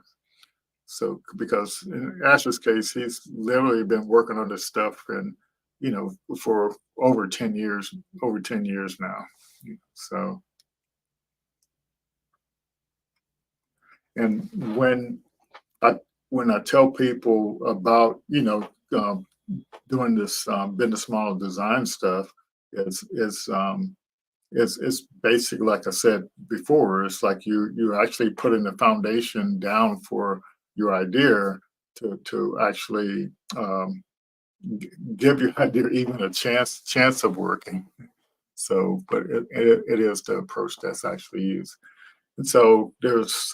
So because in Ash's case, he's literally been working on this stuff and for over 10 years now. So, and when I tell people about doing this business model design stuff, it's basically, like I said before, it's like you're actually putting the foundation down for your idea to actually give your idea even a chance of working. So, but it is the approach that's actually used. And so there's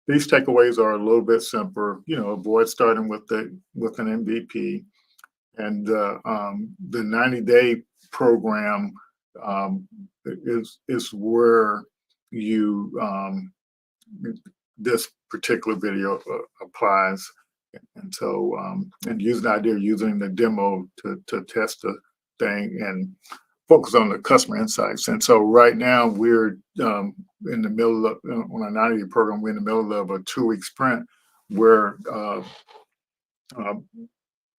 these takeaways are a little bit simpler. Avoid starting with an MVP, and the 90-day program is where this particular video applies. And so and using the demo to test the thing and focus on the customer insights. And so right now we're in the middle of on a 90-day program. We're in the middle of a 2-week sprint where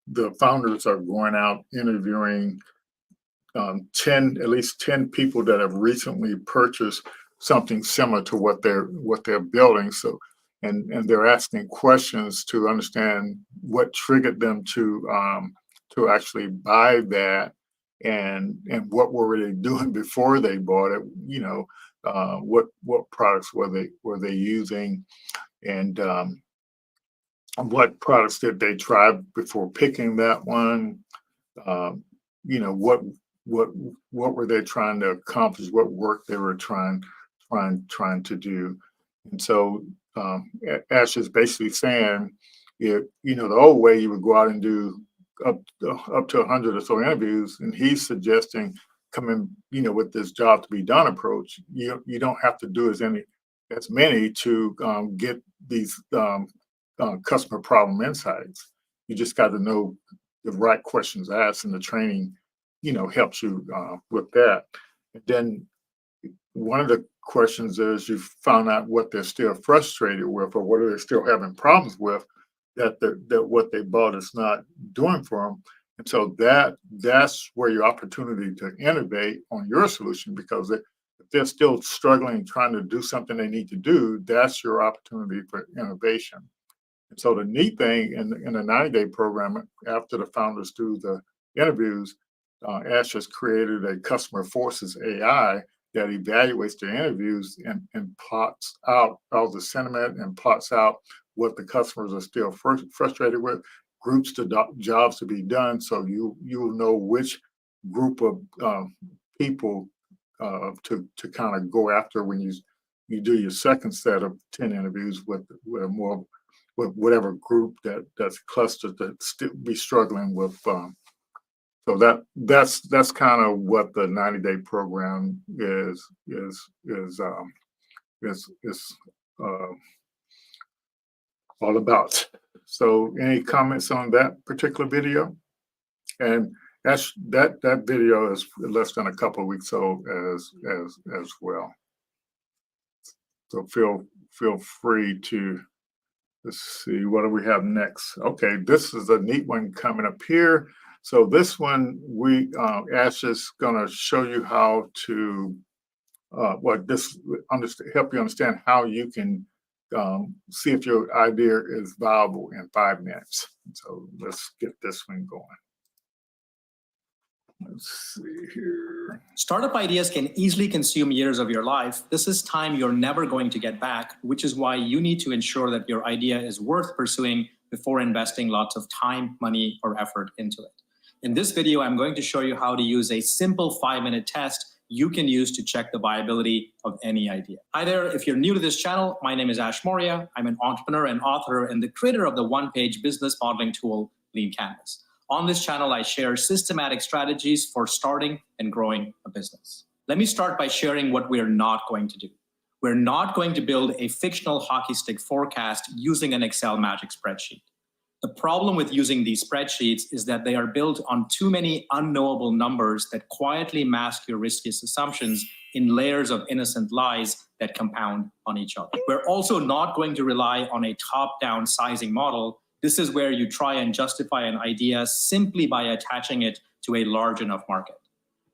the founders are going out interviewing at least 10 people that have recently purchased something similar to what they're building. So, and they're asking questions to understand what triggered them to actually buy that, and what were they doing before they bought it. What products were they using, and what products did they try before picking that one. What were they trying to accomplish? What work they were trying to do. And so Ash is basically saying, the old way you would go out and do up to 100 or so interviews, and he's suggesting coming, with this job to be done approach. You don't have to do as many to get these customer problem insights. You just got to know the right questions asked, and the training helps you with that. And then one of the questions is you found out what they're still frustrated with, or what are they still having problems with that what they bought is not doing for them. And so that's where your opportunity to innovate on your solution, because the if they're still struggling, trying to do something they need to do, that's your opportunity for innovation. And so the neat thing in the 90-day program, after the founders do the interviews, Ash has created a customer forces AI that evaluates the interviews and plots out all the sentiment and plots out what the customers are still frustrated with, groups the jobs to be done, so you will know which group of people to kind of go after when you do your second set of 10 interviews with whatever group that's clustered that still be struggling with. So that's kind of what the 90-day program is all about. So any comments on that particular video? And that video is less than a couple of weeks old as well. So feel free to, let's see, what do we have next? Okay, this is a neat one coming up here. So this one, Ash is gonna show you how to, help you understand how you can see if your idea is viable in 5 minutes. So let's get this one going. Let's see here. Startup ideas can easily consume years of your life. This is time you're never going to get back, which is why you need to ensure that your idea is worth pursuing before investing lots of time, money, or effort into it. In this video, I'm going to show you how to use a simple 5-minute test you can use to check the viability of any idea. Hi there, if you're new to this channel, my name is Ash Maurya. I'm an entrepreneur and author and the creator of the one-page business modeling tool, LeanStack. On this channel, I share systematic strategies for starting and growing a business. Let me start by sharing what we're not going to do. We're not going to build a fictional hockey stick forecast using an Excel magic spreadsheet. The problem with using these spreadsheets is that they are built on too many unknowable numbers that quietly mask your riskiest assumptions in layers of innocent lies that compound on each other. We're also not going to rely on a top-down sizing model. This is where you try and justify an idea simply by attaching it to a large enough market.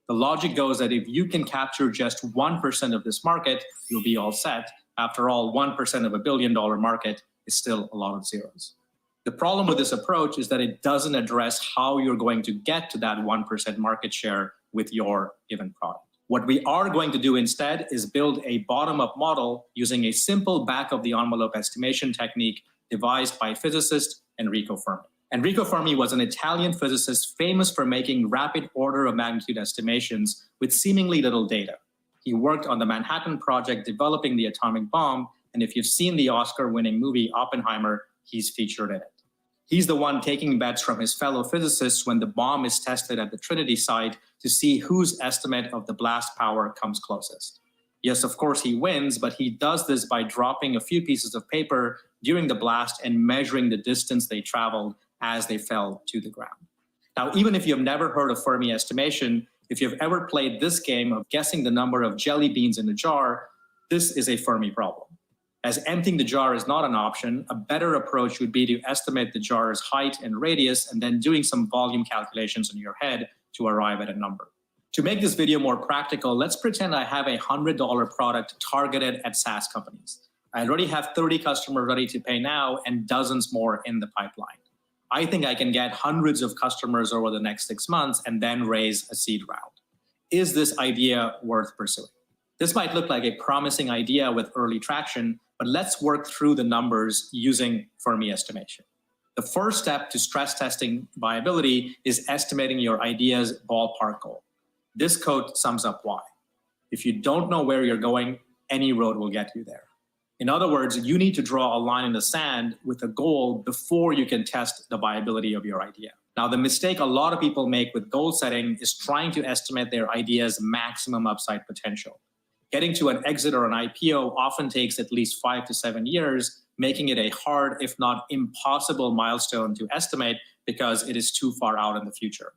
The logic goes that if you can capture just 1% of this market, you'll be all set. After all, 1% of $1 billion market is still a lot of zeros. The problem with this approach is that it doesn't address how you're going to get to that 1% market share with your given product. What we are going to do instead is build a bottom-up model using a simple back-of-the-envelope estimation technique devised by physicist Enrico Fermi. Enrico Fermi was an Italian physicist famous for making rapid order of magnitude estimations with seemingly little data. He worked on the Manhattan Project developing the atomic bomb, and if you've seen the Oscar-winning movie Oppenheimer, he's featured in it. He's the one taking bets from his fellow physicists when the bomb is tested at the Trinity site to see whose estimate of the blast power comes closest. Yes, of course he wins, but he does this by dropping a few pieces of paper during the blast and measuring the distance they traveled as they fell to the ground. Now, even if you've never heard of Fermi estimation, if you've ever played this game of guessing the number of jelly beans in a jar, this is a Fermi problem. As emptying the jar is not an option, a better approach would be to estimate the jar's height and radius and then doing some volume calculations in your head to arrive at a number. To make this video more practical, let's pretend I have a $100 product targeted at SaaS companies. I already have 30 customers ready to pay now and dozens more in the pipeline. I think I can get hundreds of customers over the next 6 months and then raise a seed round. Is this idea worth pursuing? This might look like a promising idea with early traction, but let's work through the numbers using Fermi estimation. The first step to stress testing viability is estimating your idea's ballpark goal. This quote sums up why. If you don't know where you're going, any road will get you there. In other words, you need to draw a line in the sand with a goal before you can test the viability of your idea. Now, the mistake a lot of people make with goal setting is trying to estimate their idea's maximum upside potential. Getting to an exit or an IPO often takes at least 5 to 7 years, making it a hard, if not impossible, milestone to estimate because it is too far out in the future.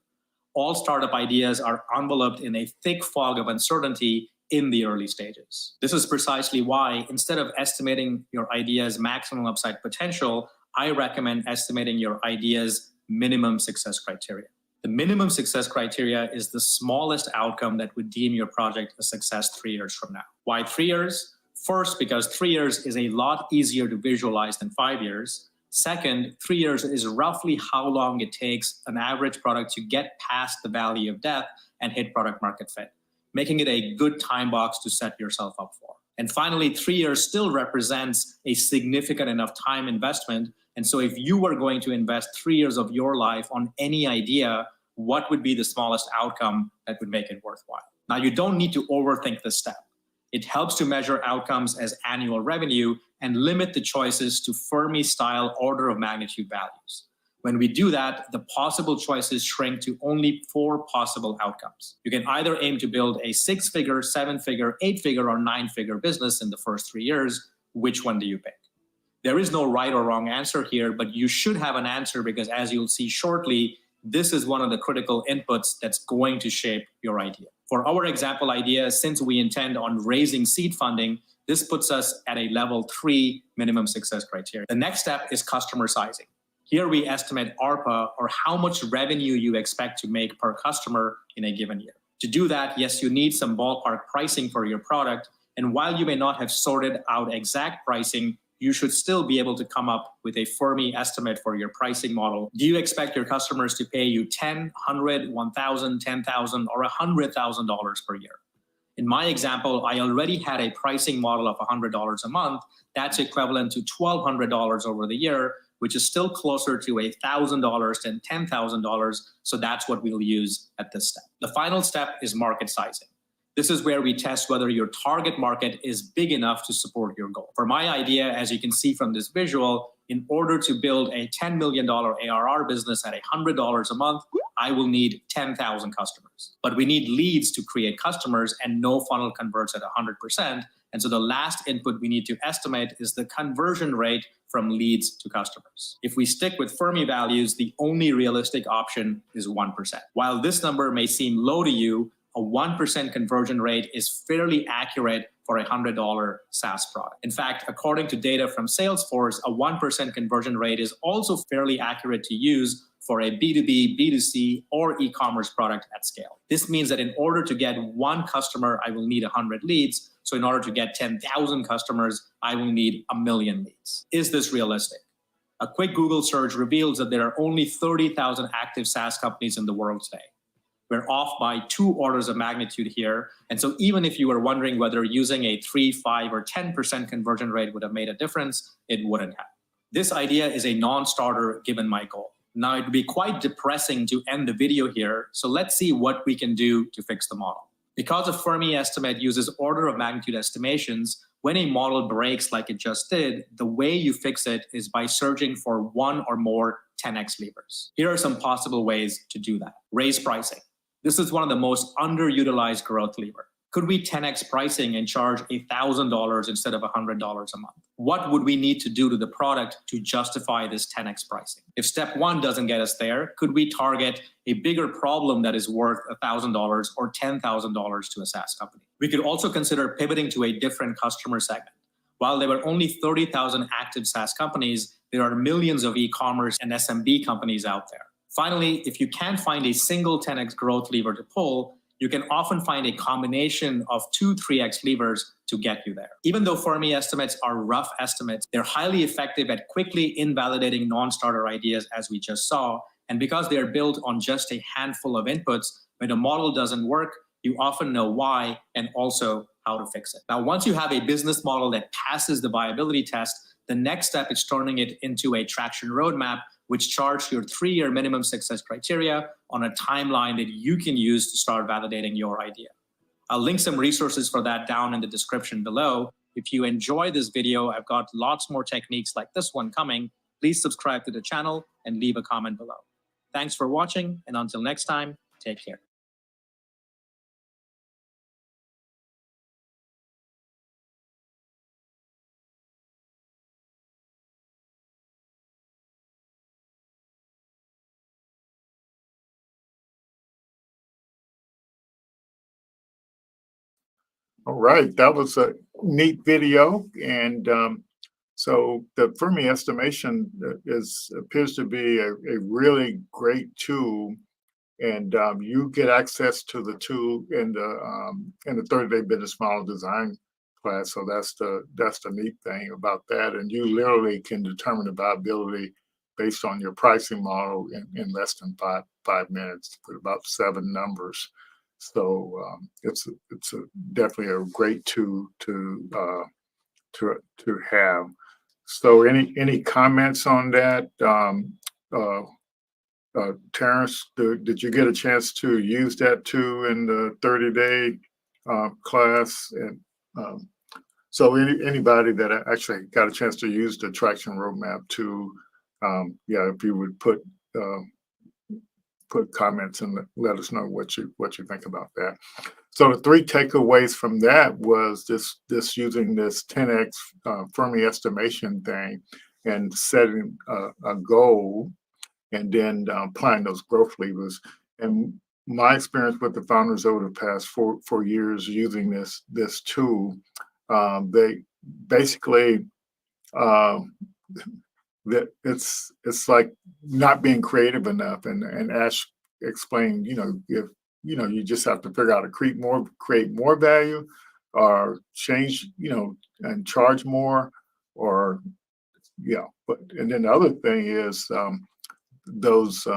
All startup ideas are enveloped in a thick fog of uncertainty in the early stages. This is precisely why, instead of estimating your idea's maximum upside potential, I recommend estimating your idea's minimum success criteria. The minimum success criteria is the smallest outcome that would deem your project a success 3 years from now. Why 3 years? First, because 3 years is a lot easier to visualize than 5 years. Second, 3 years is roughly how long it takes an average product to get past the valley of death and hit product market fit, making it a good time box to set yourself up for. And finally, 3 years still represents a significant enough time investment. And so if you were going to invest 3 years of your life on any idea, what would be the smallest outcome that would make it worthwhile? Now, you don't need to overthink this step. It helps to measure outcomes as annual revenue and limit the choices to Fermi-style order of magnitude values. When we do that, the possible choices shrink to only 4 possible outcomes. You can either aim to build a 6-figure, 7-figure, 8-figure, or 9-figure business in the first 3 years. Which one do you pick? There is no right or wrong answer here, but you should have an answer because, as you'll see shortly, this is one of the critical inputs that's going to shape your idea. For our example idea, since we intend on raising seed funding, this puts us at a level 3 minimum success criteria. The next step is customer sizing. Here we estimate ARPA, or how much revenue you expect to make per customer in a given year. To do that, yes, you need some ballpark pricing for your product. And while you may not have sorted out exact pricing, you should still be able to come up with a Fermi estimate for your pricing model. Do you expect your customers to pay you $10, $100, $1,000, $10,000, or $100,000 per year? In my example, I already had a pricing model of $100 a month. That's equivalent to $1,200 over the year, which is still closer to $1,000 than $10,000. So that's what we'll use at this step. The final step is market sizing. This is where we test whether your target market is big enough to support your goal. For my idea, as you can see from this visual, in order to build a $10 million ARR business at $100 a month, I will need 10,000 customers. But we need leads to create customers, and no funnel converts at 100%. And so the last input we need to estimate is the conversion rate from leads to customers. If we stick with Fermi values, the only realistic option is 1%. While this number may seem low to you, a 1% conversion rate is fairly accurate for a $100 SaaS product. In fact, according to data from Salesforce, a 1% conversion rate is also fairly accurate to use for a B2B, B2C, or e-commerce product at scale. This means that in order to get 1 customer, I will need 100 leads. So in order to get 10,000 customers, I will need 1 million leads. Is this realistic? A quick Google search reveals that there are only 30,000 active SaaS companies in the world today. We're off by 2 orders of magnitude here. And so even if you were wondering whether using a 3, 5, or 10% conversion rate would have made a difference, it wouldn't have. This idea is a non-starter given my goal. Now, it would be quite depressing to end the video here, so let's see what we can do to fix the model. Because a Fermi estimate uses order of magnitude estimations, when a model breaks like it just did, the way you fix it is by searching for 1 or more 10x levers. Here are some possible ways to do that. Raise pricing. This is one of the most underutilized growth levers. Could we 10x pricing and charge $1,000 instead of $100 a month? What would we need to do to the product to justify this 10x pricing? If step 1 doesn't get us there, could we target a bigger problem that is worth $1,000 or $10,000 to a SaaS company? We could also consider pivoting to a different customer segment. While there were only 30,000 active SaaS companies, there are millions of e-commerce and SMB companies out there. Finally, if you can't find a single 10x growth lever to pull, you can often find a combination of 2, 3x levers to get you there. Even though Fermi estimates are rough estimates, they're highly effective at quickly invalidating non-starter ideas, as we just saw. And because they are built on just a handful of inputs, when a model doesn't work, you often know why and also how to fix it. Now, once you have a business model that passes the viability test, the next step is turning it into a traction roadmap, which charts your 3-year minimum success criteria on a timeline that you can use to start validating your idea. I'll link some resources for that down in the description below. If you enjoy this video, I've got lots more techniques like this one coming. Please subscribe to the channel and leave a comment below. Thanks for watching, and until next time, take care. All right, that was a neat video. And so the Fermi estimation appears to be a really great tool and you get access to the tool in the 30-day business model design class. So that's the neat thing about that. And you literally can determine the viability based on your pricing model in less than five minutes with about 7 numbers. So it's definitely a great tool to have. So any comments on that? Terrence, did you get a chance to use that too in the 30-day class? And so anybody that actually got a chance to use the traction roadmap too, yeah, if you would put comments and let us know what you think about that. So the 3 takeaways from that was this using this 10x Fermi estimation thing and setting a goal, and then applying those growth levers. And my experience with the founders over the past four years using this tool, they basically that it's like not being creative enough. And Ash explained, if you just have to figure out to create more value, or change, and charge more, or But and then the other thing is those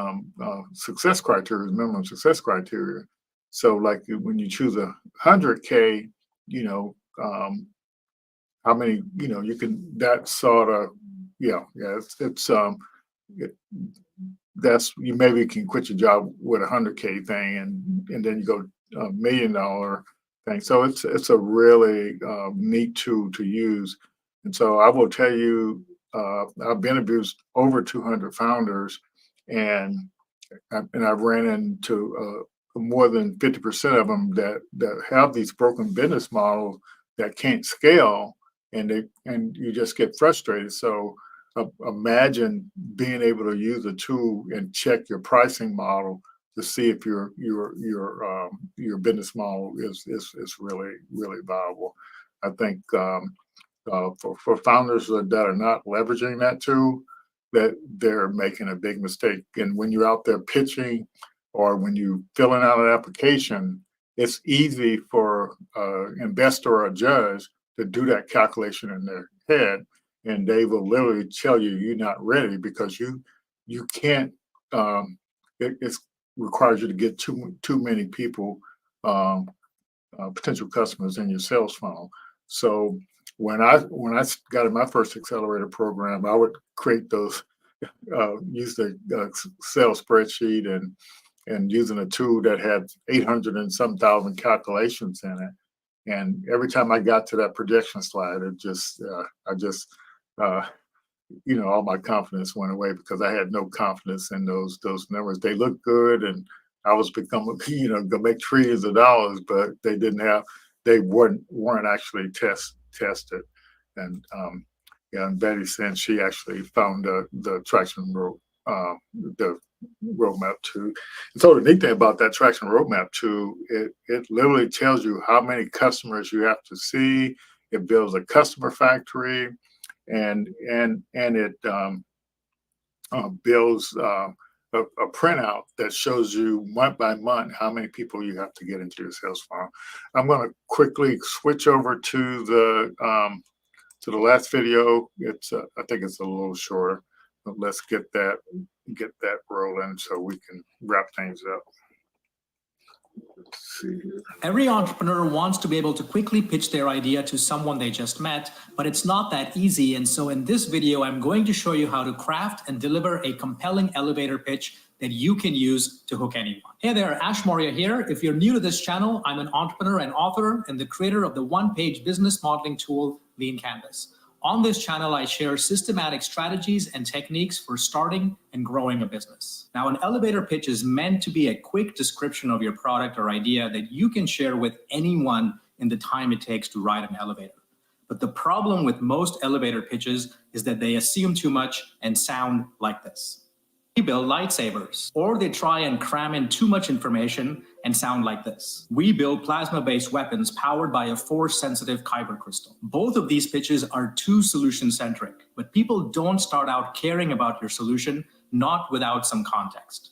success criteria, minimum success criteria. So like when you choose 100K, how many, you can, that sort of, that's, you maybe can quit your job with 100K thing, and then you go $1 million thing. So it's a really neat tool to use. And so I will tell you, I've interviewed over 200 founders, and I've ran into more than 50% of them that have these broken business models that can't scale, and you just get frustrated. So imagine being able to use a tool and check your pricing model to see if your business model is really viable. I think for founders that are not leveraging that tool, that they're making a big mistake. And when you're out there pitching, or when you filling out an application, it's easy for an investor or a judge to do that calculation in their head, and they will literally tell you you're not ready because you can't. It requires you to get too many people, potential customers in your sales funnel. So when I got in my first accelerator program, I would create those, use the sales spreadsheet and using a tool that had 800 and some thousand calculations in it. And every time I got to that projection slide, it just, all my confidence went away, because I had no confidence in those numbers. They looked good, and I was becoming, gonna make trillions of dollars, but they weren't actually tested. And and Betty said she actually found the traction the roadmap too. And so the neat thing about that traction roadmap too, it literally tells you how many customers you have to see. It builds a customer factory, and it builds a printout that shows you month by month how many people you have to get into your sales funnel. I'm going to quickly switch over to the last video. It's I think it's a little shorter, but let's get that rolling so we can wrap things up. Let's see here. Every entrepreneur wants to be able to quickly pitch their idea to someone they just met, but it's not that easy. And so in this video, I'm going to show you how to craft and deliver a compelling elevator pitch that you can use to hook anyone. Hey there, Ash Maurya here. If you're new to this channel, I'm an entrepreneur and author and the creator of the one-page business modeling tool, LeanStack. On this channel, I share systematic strategies and techniques for starting and growing a business. Now, an elevator pitch is meant to be a quick description of your product or idea that you can share with anyone in the time it takes to ride an elevator. But the problem with most elevator pitches is that they assume too much and sound like this. We build lightsabers, or they try and cram in too much information and sound like this. We build plasma-based weapons powered by a force-sensitive kyber crystal. Both of these pitches are too solution-centric, but people don't start out caring about your solution, not without some context.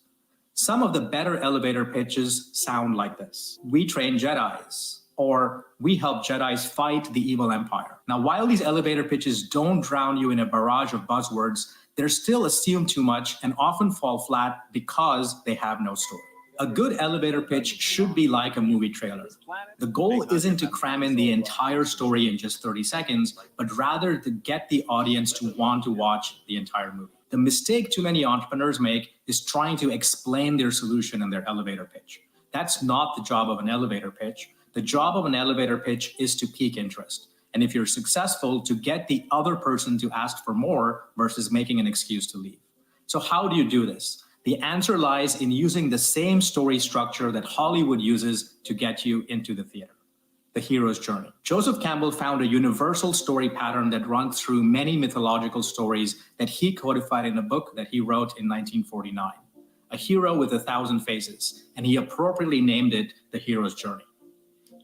Some of the better elevator pitches sound like this. We train Jedis, or we help Jedis fight the evil empire. Now, while these elevator pitches don't drown you in a barrage of buzzwords, they're still assumed too much and often fall flat because they have no story. A good elevator pitch should be like a movie trailer. The goal isn't to cram in the entire story in just 30 seconds, but rather to get the audience to want to watch the entire movie. The mistake too many entrepreneurs make is trying to explain their solution in their elevator pitch. That's not the job of an elevator pitch. The job of an elevator pitch is to pique interest. And if you're successful, to get the other person to ask for more versus making an excuse to leave. So how do you do this? The answer lies in using the same story structure that Hollywood uses to get you into the theater. The hero's journey. Joseph Campbell found a universal story pattern that runs through many mythological stories that he codified in a book that he wrote in 1949. A hero with 1,000 faces, and he appropriately named it the hero's journey.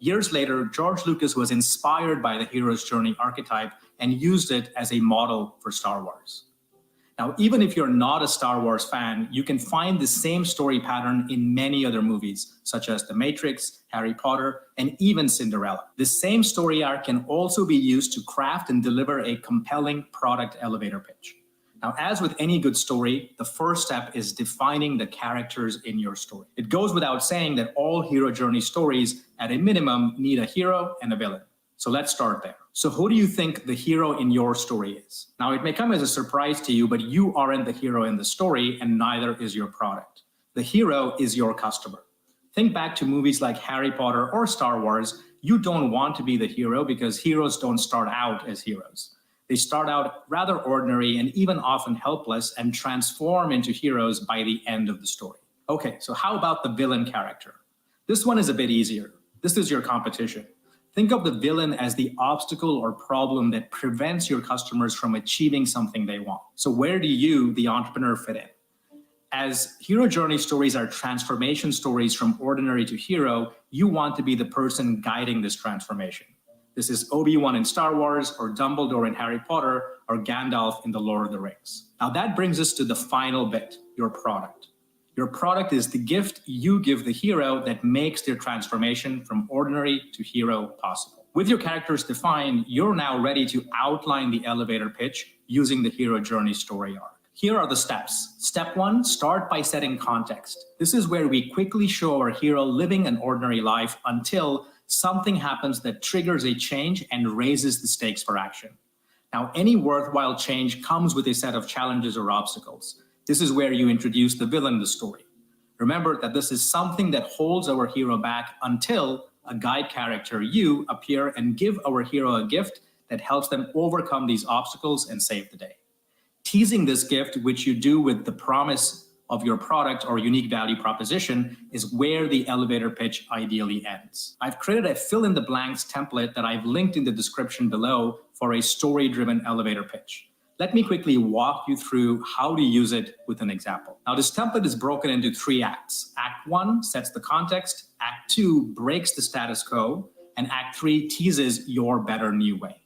Years later, George Lucas was inspired by the hero's journey archetype and used it as a model for Star Wars. Now, even if you're not a Star Wars fan, you can find the same story pattern in many other movies, such as The Matrix, Harry Potter, and even Cinderella. The same story arc can also be used to craft and deliver a compelling product elevator pitch. Now, as with any good story, the first step is defining the characters in your story. It goes without saying that all hero journey stories, at a minimum, need a hero and a villain. So let's start there. So who do you think the hero in your story is? Now, it may come as a surprise to you, but you aren't the hero in the story, and neither is your product. The hero is your customer. Think back to movies like Harry Potter or Star Wars. You don't want to be the hero because heroes don't start out as heroes. They start out rather ordinary and even often helpless and transform into heroes by the end of the story. Okay, so how about the villain character? This one is a bit easier. This is your competition. Think of the villain as the obstacle or problem that prevents your customers from achieving something they want. So where do you, the entrepreneur, fit in? As hero journey stories are transformation stories from ordinary to hero, you want to be the person guiding this transformation. This is Obi-Wan in Star Wars, or Dumbledore in Harry Potter, or Gandalf in The Lord of the Rings. Now that brings us to the final bit, your product. Your product is the gift you give the hero that makes their transformation from ordinary to hero possible. With your characters defined, you're now ready to outline the elevator pitch using the hero journey story arc. Here are the steps. Step 1, start by setting context. This is where we quickly show our hero living an ordinary life until something happens that triggers a change and raises the stakes for action. Now, any worthwhile change comes with a set of challenges or obstacles. This is where you introduce the villain in the story. Remember that this is something that holds our hero back until a guide character, you, appear and give our hero a gift that helps them overcome these obstacles and save the day. Teasing this gift, which you do with the promise of your product or unique value proposition, is where the elevator pitch ideally ends. I've created a fill-in-the-blanks template that I've linked in the description below for a story-driven elevator pitch. Let me quickly walk you through how to use it with an example. Now, this template is broken into 3 acts. Act 1 sets the context, Act 2 breaks the status quo, and Act 3 teases your better new way.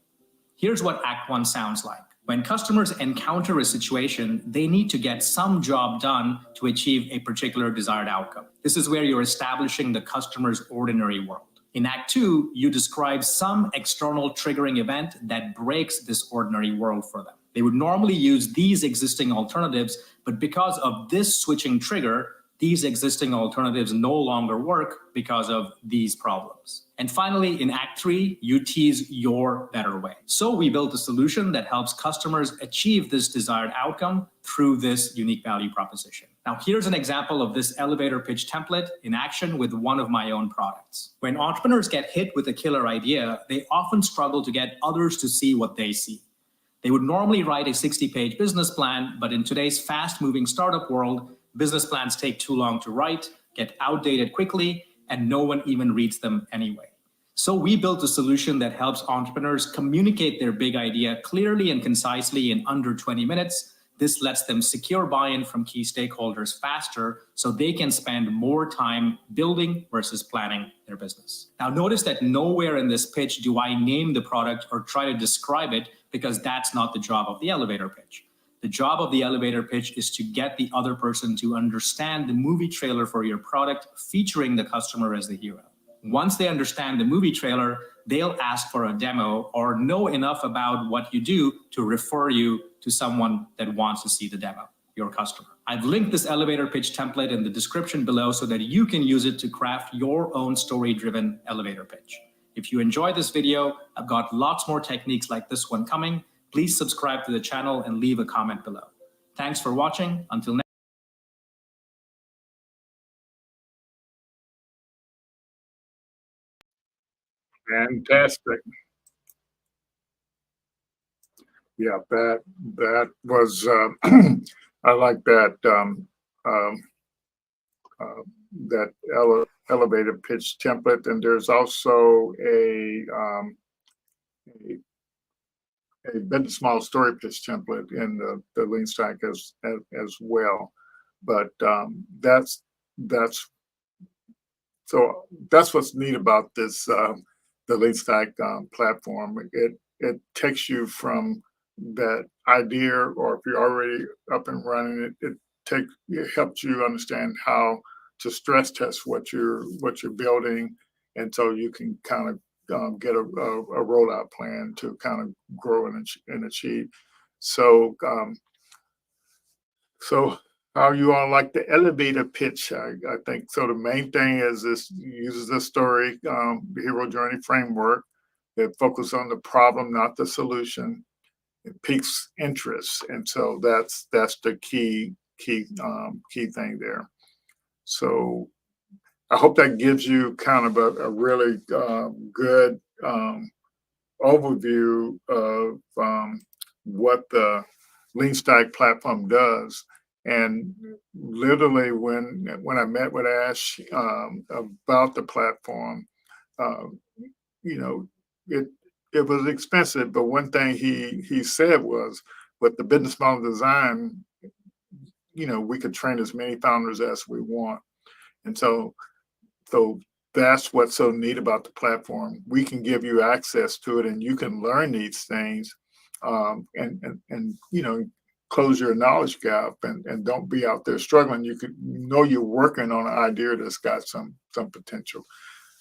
Here's what Act 1 sounds like. When customers encounter a situation, they need to get some job done to achieve a particular desired outcome. This is where you're establishing the customer's ordinary world. In Act 2, you describe some external triggering event that breaks this ordinary world for them. They would normally use these existing alternatives, but because of this switching trigger, these existing alternatives no longer work because of these problems. And finally, in Act 3, you tease your better way. So we built a solution that helps customers achieve this desired outcome through this unique value proposition. Now, here's an example of this elevator pitch template in action with one of my own products. When entrepreneurs get hit with a killer idea, they often struggle to get others to see what they see. They would normally write a 60-page business plan, but in today's fast-moving startup world, business plans take too long to write, get outdated quickly, and no one even reads them anyway. So we built a solution that helps entrepreneurs communicate their big idea clearly and concisely in under 20 minutes. This lets them secure buy-in from key stakeholders faster so they can spend more time building versus planning their business. Now, notice that nowhere in this pitch do I name the product or try to describe it, because that's not the job of the elevator pitch. The job of the elevator pitch is to get the other person to understand the movie trailer for your product, featuring the customer as the hero. Once they understand the movie trailer, they'll ask for a demo or know enough about what you do to refer you to someone that wants to see the demo, your customer. I've linked this elevator pitch template in the description below so that you can use it to craft your own story-driven elevator pitch. If you enjoyed this video, I've got lots more techniques like this one coming. Please subscribe to the channel and leave a comment below. Thanks for watching. Until next Fantastic. Yeah, that was I like that that elevator pitch template, and there's also a business model story pitch template in the LeanStack as well. But that's what's neat about this the LeanStack platform. It takes you from that idea, or if you're already up and running, it helps you understand how to stress test what you're building, and so you can kind of get a rollout plan to kind of grow and achieve. So so how you all like the elevator pitch? I think so. The main thing is this uses the story, the hero journey framework that focus on the problem, not the solution. It piques interest, and so that's the key thing there. So I hope that gives you kind of a really good overview of what the LeanStack platform does. And literally, when I met with Ash about the platform, you know, it was expensive, but one thing he said was, with the business model design, you know, we could train as many founders as we want. And so that's what's so neat about the platform. We can give you access to it, and you can learn these things, and you know, close your knowledge gap, and don't be out there struggling. You could know you're working on an idea that's got some potential.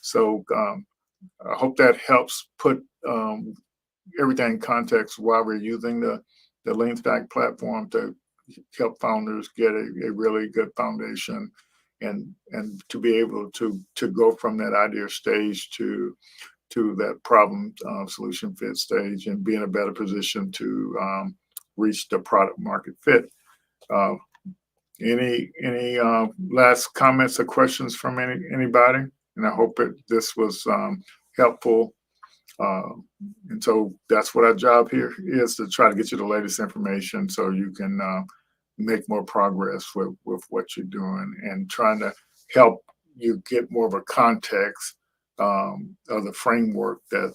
So I hope that helps put everything in context while we're using the LeanStack platform to help founders get a really good foundation, and to be able to go from that idea stage to that problem solution fit stage, and be in a better position to reach the product market fit. Any last comments or questions from anybody? And I hope this was helpful. And so that's what our job here is, to try to get you the latest information so you can make more progress with what you're doing, and trying to help you get more of a context of the framework that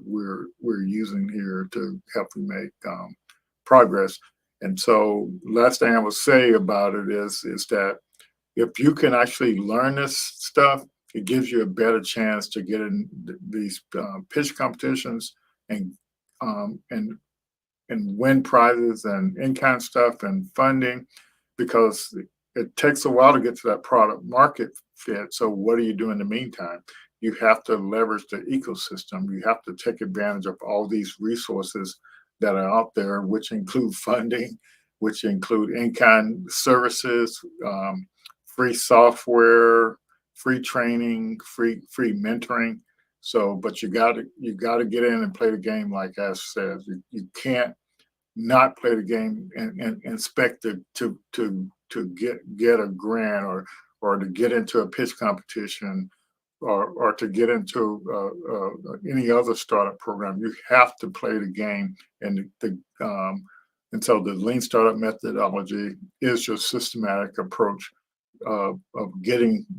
we're using here to help you make progress. And so last thing I will say about it is that if you can actually learn this stuff, it gives you a better chance to get in these pitch competitions and win prizes and in-kind stuff and funding, because it takes a while to get to that product market fit. So what do you do in the meantime? You have to leverage the ecosystem. You have to take advantage of all these resources that are out there, which include funding, which include in-kind services, free software, free training, free mentoring. So, but you got to get in and play the game, like Ash says. You can't not play the game and expect to get a grant, or to get into a pitch competition, or to get into any other startup program. You have to play the game, and so the Lean Startup methodology is your systematic approach of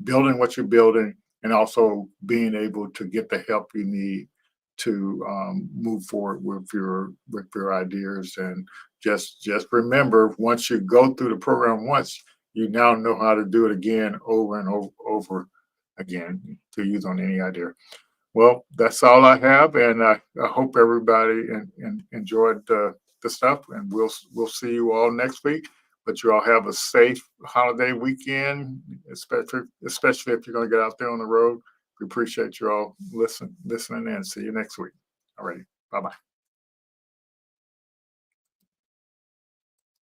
building what you're building, and also being able to get the help you need to move forward with your ideas. And just remember, once you go through the program once, you now know how to do it again, over and over again, to use on any idea. Well, that's all I have, and I hope everybody enjoyed the stuff, and we'll see you all next week. But you all have a safe holiday weekend, especially if you're going to get out there on the road. We appreciate you all listening in. See you next week. All right. Bye-bye.